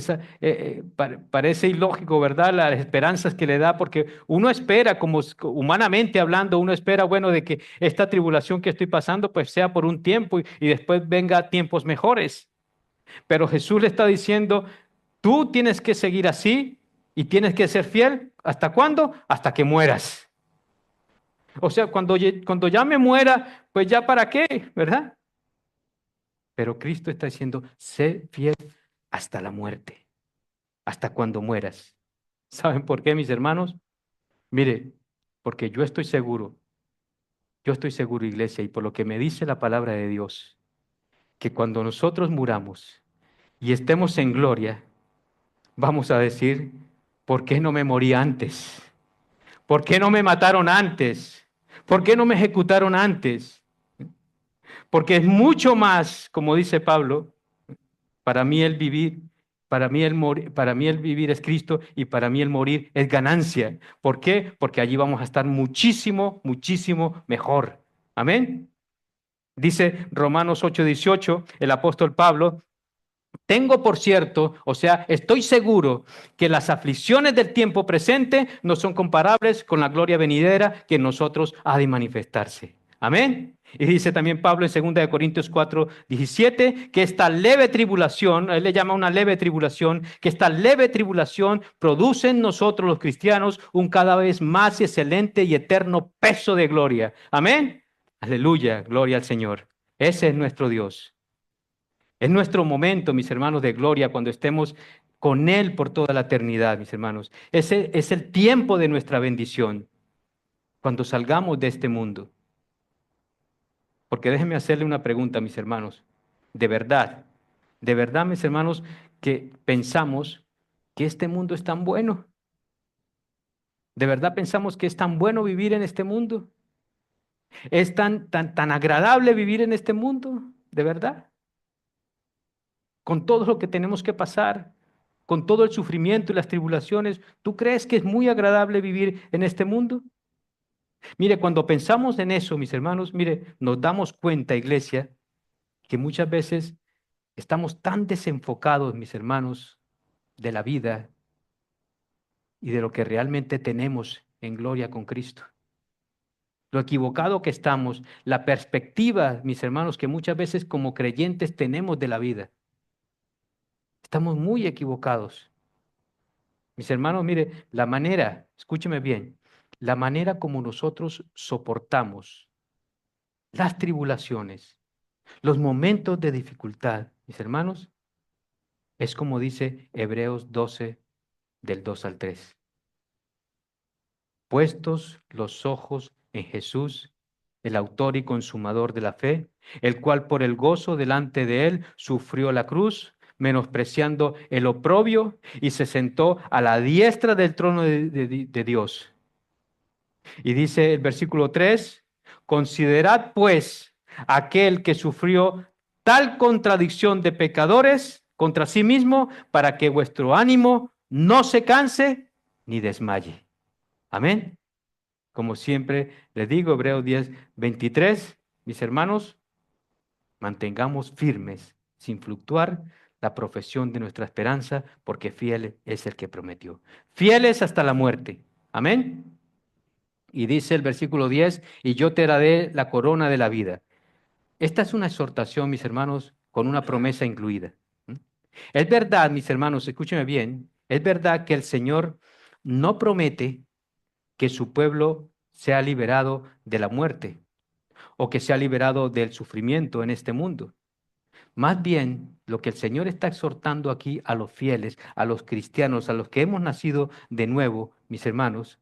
parece ilógico, ¿verdad? Las esperanzas que le da, porque uno espera, como humanamente hablando, uno espera, bueno, de que esta tribulación que estoy pasando, pues sea por un tiempo y después venga tiempos mejores. Pero Jesús le está diciendo, tú tienes que seguir así y tienes que ser fiel. ¿Hasta cuándo? Hasta que mueras. O sea, cuando ya me muera, pues ya para qué, ¿verdad? Pero Cristo está diciendo, sé fiel hasta la muerte, hasta cuando mueras. ¿Saben por qué, mis hermanos? Mire, porque yo estoy seguro, iglesia, y por lo que me dice la palabra de Dios, que cuando nosotros muramos y estemos en gloria, vamos a decir, ¿por qué no me morí antes? ¿Por qué no me mataron antes? ¿Por qué no me ejecutaron antes? Porque es mucho más, como dice Pablo, para mí el vivir, para mí el vivir es Cristo y para mí el morir es ganancia. ¿Por qué? Porque allí vamos a estar muchísimo, muchísimo mejor. Amén. Dice Romanos 8:18, el apóstol Pablo, tengo por cierto, o sea, estoy seguro que las aflicciones del tiempo presente no son comparables con la gloria venidera que en nosotros ha de manifestarse. Amén. Y dice también Pablo en 2 Corintios 4:17 que esta leve tribulación, él le llama una leve tribulación, que esta leve tribulación produce en nosotros los cristianos un cada vez más excelente y eterno peso de gloria. Amén. Aleluya, gloria al Señor. Ese es nuestro Dios. Es nuestro momento, mis hermanos, de gloria cuando estemos con Él por toda la eternidad, mis hermanos. Ese es el tiempo de nuestra bendición, cuando salgamos de este mundo. Porque déjenme hacerle una pregunta, mis hermanos. De verdad, mis hermanos, que pensamos que este mundo es tan bueno. ¿De verdad pensamos que es tan bueno vivir en este mundo? ¿Es tan agradable vivir en este mundo? ¿De verdad? Con todo lo que tenemos que pasar, con todo el sufrimiento y las tribulaciones, ¿tú crees que es muy agradable vivir en este mundo? Mire, cuando pensamos en eso, mis hermanos, mire, nos damos cuenta, iglesia, que muchas veces estamos tan desenfocados, mis hermanos, de la vida y de lo que realmente tenemos en gloria con Cristo. Lo equivocado que estamos, la perspectiva, mis hermanos, que muchas veces como creyentes tenemos de la vida. Estamos muy equivocados. Mis hermanos, mire, la manera, escúcheme bien, la manera como nosotros soportamos las tribulaciones, los momentos de dificultad, mis hermanos, es como dice Hebreos 12, del 2 al 3. Puestos los ojos en Jesús, el autor y consumador de la fe, el cual por el gozo delante de él sufrió la cruz, menospreciando el oprobio, y se sentó a la diestra del trono de Dios. Y dice el versículo 3, considerad pues aquel que sufrió tal contradicción de pecadores contra sí mismo, para que vuestro ánimo no se canse ni desmaye. Amén. Como siempre les digo, Hebreos 10, 23, mis hermanos, mantengamos firmes, sin fluctuar, la profesión de nuestra esperanza, porque fiel es el que prometió. Fieles hasta la muerte. Amén. Y dice el versículo 10, y yo te daré la corona de la vida. Esta es una exhortación, mis hermanos, con una promesa incluida. Es verdad, mis hermanos, escúchenme bien, es verdad que el Señor no promete que su pueblo sea liberado de la muerte o que sea liberado del sufrimiento en este mundo. Más bien, lo que el Señor está exhortando aquí a los fieles, a los cristianos, a los que hemos nacido de nuevo, mis hermanos,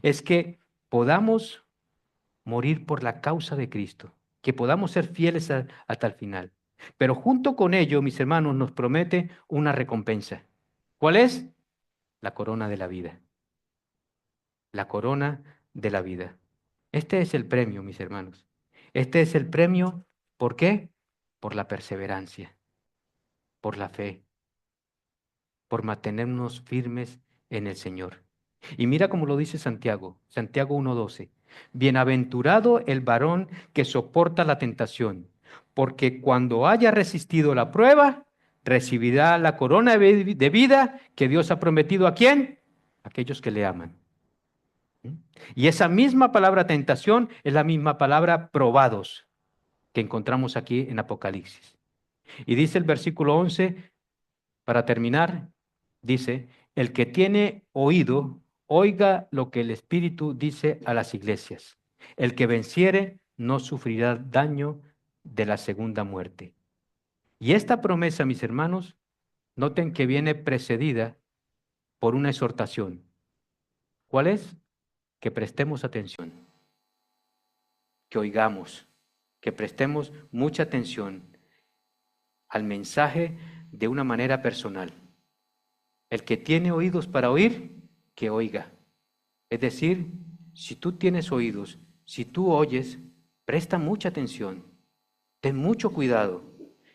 es que podamos morir por la causa de Cristo, que podamos ser fieles hasta el final. Pero junto con ello, mis hermanos, nos promete una recompensa. ¿Cuál es? La corona de la vida. La corona de la vida. Este es el premio, mis hermanos. Este es el premio, ¿por qué? Por la perseverancia, por la fe, por mantenernos firmes en el Señor. Y mira cómo lo dice Santiago, Santiago 1:12. Bienaventurado el varón que soporta la tentación, porque cuando haya resistido la prueba, recibirá la corona de vida que Dios ha prometido ¿a quién? A aquellos que le aman. Y esa misma palabra tentación es la misma palabra probados que encontramos aquí en Apocalipsis. Y dice el versículo 11, para terminar, dice, el que tiene oído, oiga lo que el Espíritu dice a las iglesias. El que venciere no sufrirá daño de la segunda muerte. Y esta promesa, mis hermanos, noten que viene precedida por una exhortación. ¿Cuál es? Que prestemos atención, que oigamos, que prestemos mucha atención al mensaje de una manera personal. El que tiene oídos para oír, que oiga. Es decir, si tú tienes oídos, si tú oyes, presta mucha atención, ten mucho cuidado.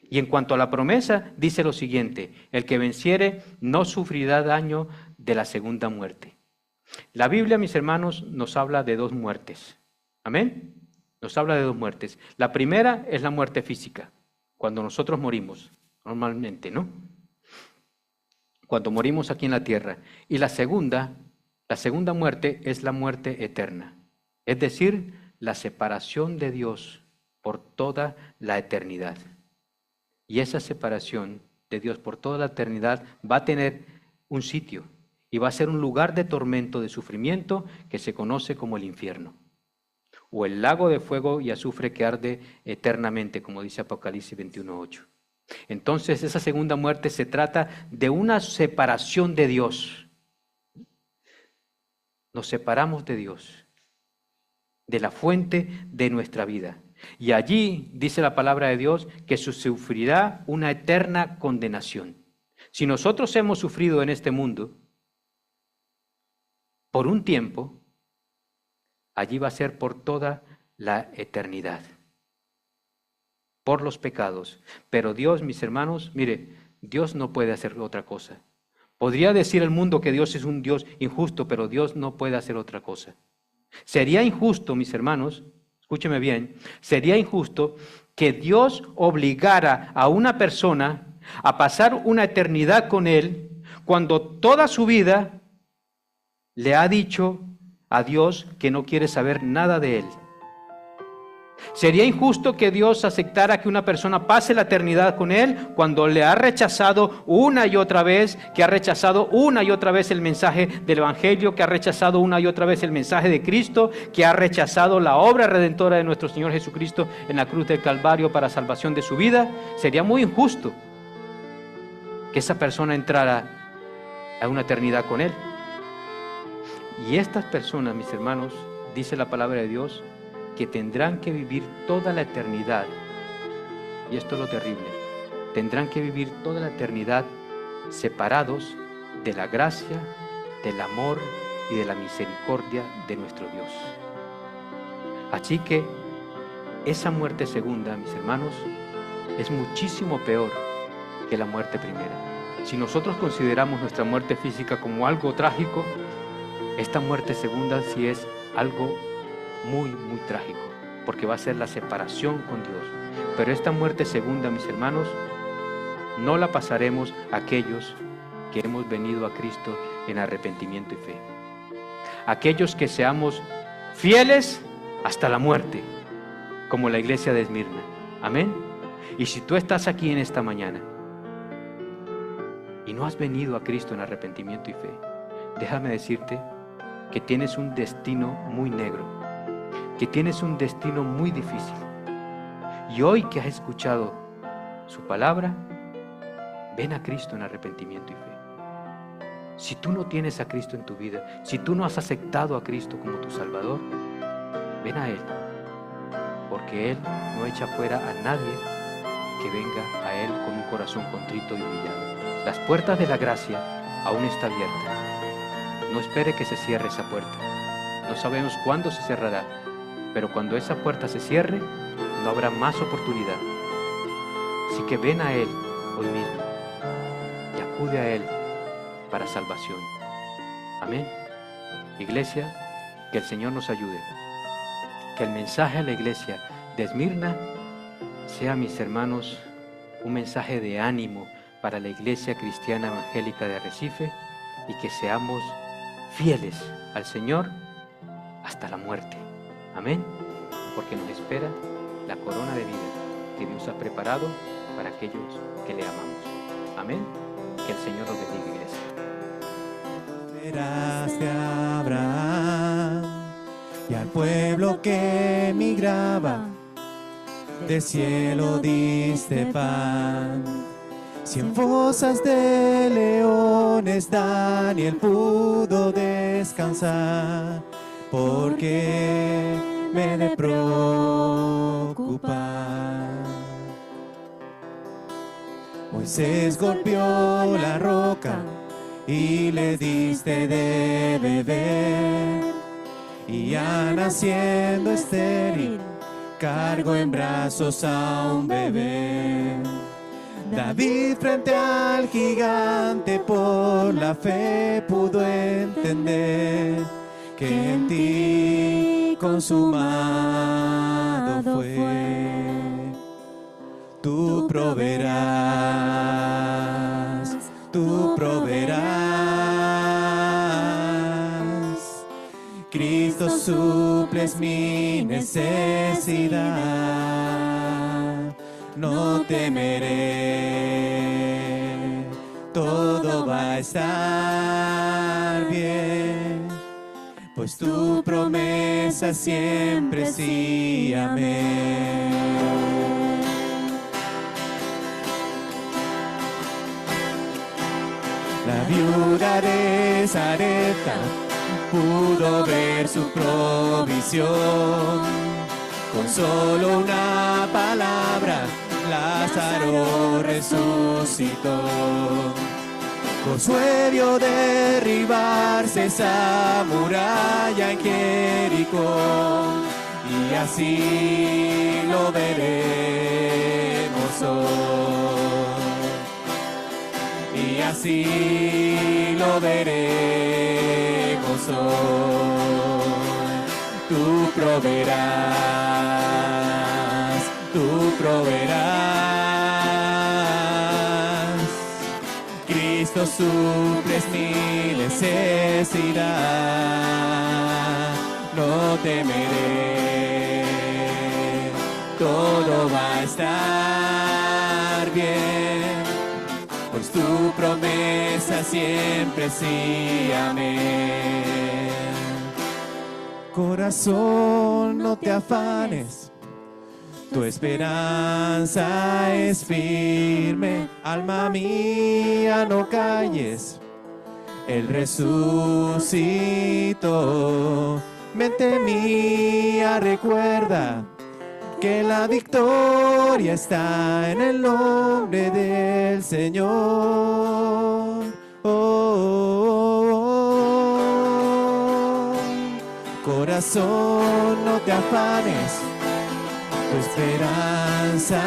Y en cuanto a la promesa, dice lo siguiente, el que venciere no sufrirá daño de la segunda muerte. La Biblia, mis hermanos, nos habla de dos muertes. ¿Amén? Nos habla de dos muertes. La primera es la muerte física, cuando nosotros morimos, normalmente, ¿no? Cuando morimos aquí en la tierra. Y la segunda muerte es la muerte eterna. Es decir, la separación de Dios por toda la eternidad. Y esa separación de Dios por toda la eternidad va a tener un sitio. Y va a ser un lugar de tormento, de sufrimiento, que se conoce como el infierno. O el lago de fuego y azufre que arde eternamente, como dice Apocalipsis 21:8. Entonces, esa segunda muerte se trata de una separación de Dios. Nos separamos de Dios, de la fuente de nuestra vida. Y allí dice la palabra de Dios que sufrirá una eterna condenación. Si nosotros hemos sufrido en este mundo, por un tiempo, allí va a ser por toda la eternidad, por los pecados. Pero Dios, mis hermanos, mire, Dios no puede hacer otra cosa. Podría decir el mundo que Dios es un Dios injusto, pero Dios no puede hacer otra cosa. Sería injusto, mis hermanos, escúcheme bien, sería injusto que Dios obligara a una persona a pasar una eternidad con Él cuando toda su vida le ha dicho a Dios que no quiere saber nada de Él. Sería injusto que Dios aceptara que una persona pase la eternidad con Él cuando le ha rechazado una y otra vez, que ha rechazado una y otra vez el mensaje del Evangelio, que ha rechazado una y otra vez el mensaje de Cristo, que ha rechazado la obra redentora de nuestro Señor Jesucristo en la cruz del Calvario para salvación de su vida. Sería muy injusto que esa persona entrara a una eternidad con Él. Y estas personas, mis hermanos, dice la palabra de Dios, que tendrán que vivir toda la eternidad, y esto es lo terrible, tendrán que vivir toda la eternidad separados de la gracia, del amor y de la misericordia de nuestro Dios. Así que esa muerte segunda, mis hermanos, es muchísimo peor que la muerte primera. Si nosotros consideramos nuestra muerte física como algo trágico, esta muerte segunda sí es algo muy, muy trágico, porque va a ser la separación con Dios. Pero esta muerte segunda, mis hermanos, no la pasaremos aquellos que hemos venido a Cristo en arrepentimiento y fe. Aquellos que seamos fieles hasta la muerte, como la iglesia de Esmirna. Amén. Y si tú estás aquí en esta mañana y no has venido a Cristo en arrepentimiento y fe, déjame decirte que tienes un destino muy negro, que tienes un destino muy difícil. Y hoy que has escuchado su palabra, ven a Cristo en arrepentimiento y fe. Si tú no tienes a Cristo en tu vida, si tú no has aceptado a Cristo como tu Salvador, ven a Él, porque Él no echa fuera a nadie que venga a Él con un corazón contrito y humillado. Las puertas de la gracia aún están abiertas. No espere que se cierre esa puerta. No sabemos cuándo se cerrará, pero cuando esa puerta se cierre, no habrá más oportunidad. Así que ven a Él hoy mismo y acude a Él para salvación. Amén. Iglesia, que el Señor nos ayude. Que el mensaje a la iglesia de Esmirna sea, mis hermanos, un mensaje de ánimo para la iglesia cristiana evangélica de Arrecife, y que seamos fieles al Señor hasta la muerte. Amén. Porque nos espera la corona de vida que Dios ha preparado para aquellos que le amamos. Amén. Que el Señor nos bendiga, iglesia. Verás de Abraham y al pueblo que emigraba, del cielo diste pan. 100 fosas de leones Daniel pudo descansar, porque me de preocupar. Moisés golpeó la roca y le diste de beber, y ya naciendo estéril cargó en brazos a un bebé. David frente al gigante por la fe pudo entender que en ti consumado fue. Tú proveerás, tú proveerás. Cristo suples mi necesidad. No temeré, todo va a estar bien, pues tu promesa siempre sí, amén. La viuda de Sarepta pudo ver su provisión, con solo una palabra Lázaro resucitó. Josué vio derribarse esa muralla en Jericó, y así lo veremos hoy, y así lo veremos hoy. proveerás, tú proveerás. Cristo suples mi necesidad, no temeré, todo va a estar bien, pues tu promesa siempre sí, amén. Corazón, no te afanes, tu esperanza es firme. Alma mía, no calles, Él resucitó. Mente mía, recuerda que la victoria está en el nombre del Señor. Corazón, no te afanes, tu esperanza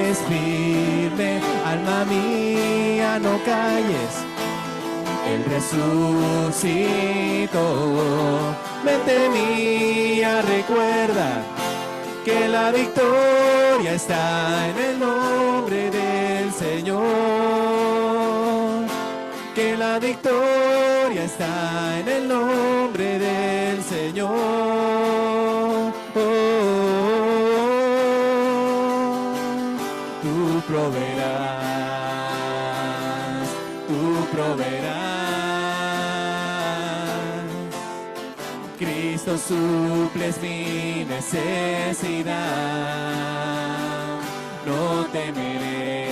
es firme. Alma mía, no calles, Él resucitó. Mente mía, recuerda que la victoria está en el nombre del Señor. Que la victoria está en el nombre del Señor. Tú proveerás, tú proveerás. Cristo suples mi necesidad, no temeré,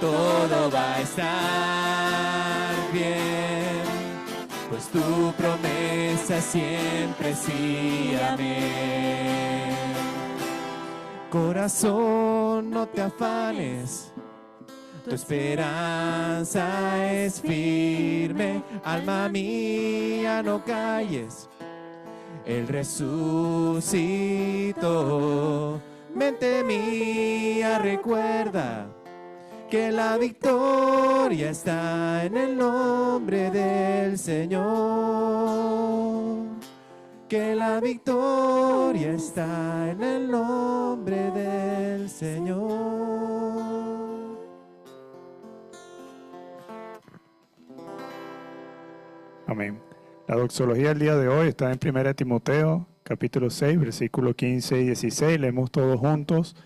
todo va a estar bien, pues tu promesa siempre sí, amén. Corazón, no te afanes, tu esperanza es firme. Alma mía, no calles, Él resucitó. Mente mía, recuerda que la victoria está en el nombre del Señor. Que la victoria está en el nombre del Señor. Amén. La doxología del día de hoy está en 1 Timoteo, capítulo 6, versículos 15 y 16. Leemos todos juntos.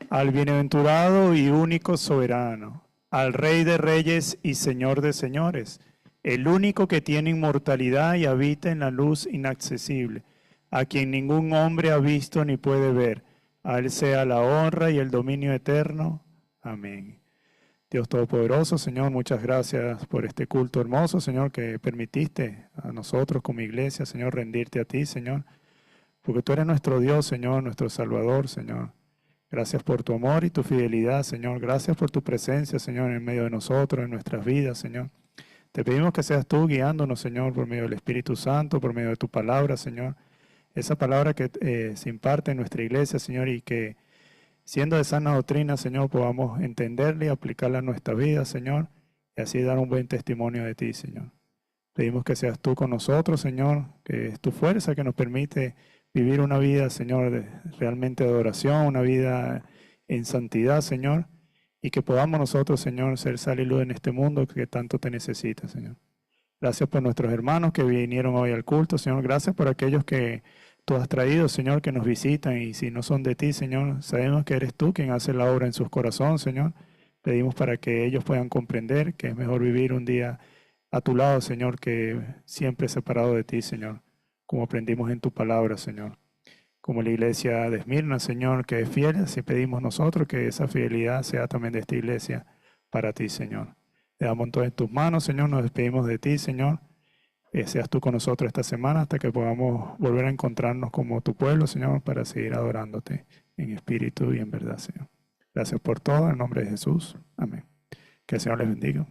Al bienaventurado y único soberano, al Rey de reyes y Señor de señores, el único que tiene inmortalidad y habita en la luz inaccesible, a quien ningún hombre ha visto ni puede ver. A Él sea la honra y el dominio eterno. Amén. Dios Todopoderoso, Señor, muchas gracias por este culto hermoso, Señor, que permitiste a nosotros como iglesia, Señor, rendirte a ti, Señor, porque tú eres nuestro Dios, Señor, nuestro Salvador, Señor. Gracias por tu amor y tu fidelidad, Señor. Gracias por tu presencia, Señor, en medio de nosotros, en nuestras vidas, Señor. Te pedimos que seas tú guiándonos, Señor, por medio del Espíritu Santo, por medio de tu palabra, Señor. Esa palabra que se imparte en nuestra iglesia, Señor, y que siendo de sana doctrina, Señor, podamos entenderla y aplicarla a nuestra vida, Señor, y así dar un buen testimonio de ti, Señor. Pedimos que seas tú con nosotros, Señor, que es tu fuerza que nos permite vivir una vida, Señor, realmente de adoración, una vida en santidad, Señor, y que podamos nosotros, Señor, ser sal y luz en este mundo que tanto te necesita, Señor. Gracias por nuestros hermanos que vinieron hoy al culto, Señor. Gracias por aquellos que tú has traído, Señor, que nos visitan, y si no son de ti, Señor, sabemos que eres tú quien hace la obra en sus corazones, Señor. Pedimos para que ellos puedan comprender que es mejor vivir un día a tu lado, Señor, que siempre separado de ti, Señor, como aprendimos en tu palabra, Señor. Como la iglesia de Esmirna, Señor, que es fiel, así pedimos nosotros que esa fidelidad sea también de esta iglesia para ti, Señor. Te damos todo en tus manos, Señor, nos despedimos de ti, Señor. Seas tú con nosotros esta semana hasta que podamos volver a encontrarnos como tu pueblo, Señor, para seguir adorándote en espíritu y en verdad, Señor. Gracias por todo, en nombre de Jesús. Amén. Que el Señor les bendiga.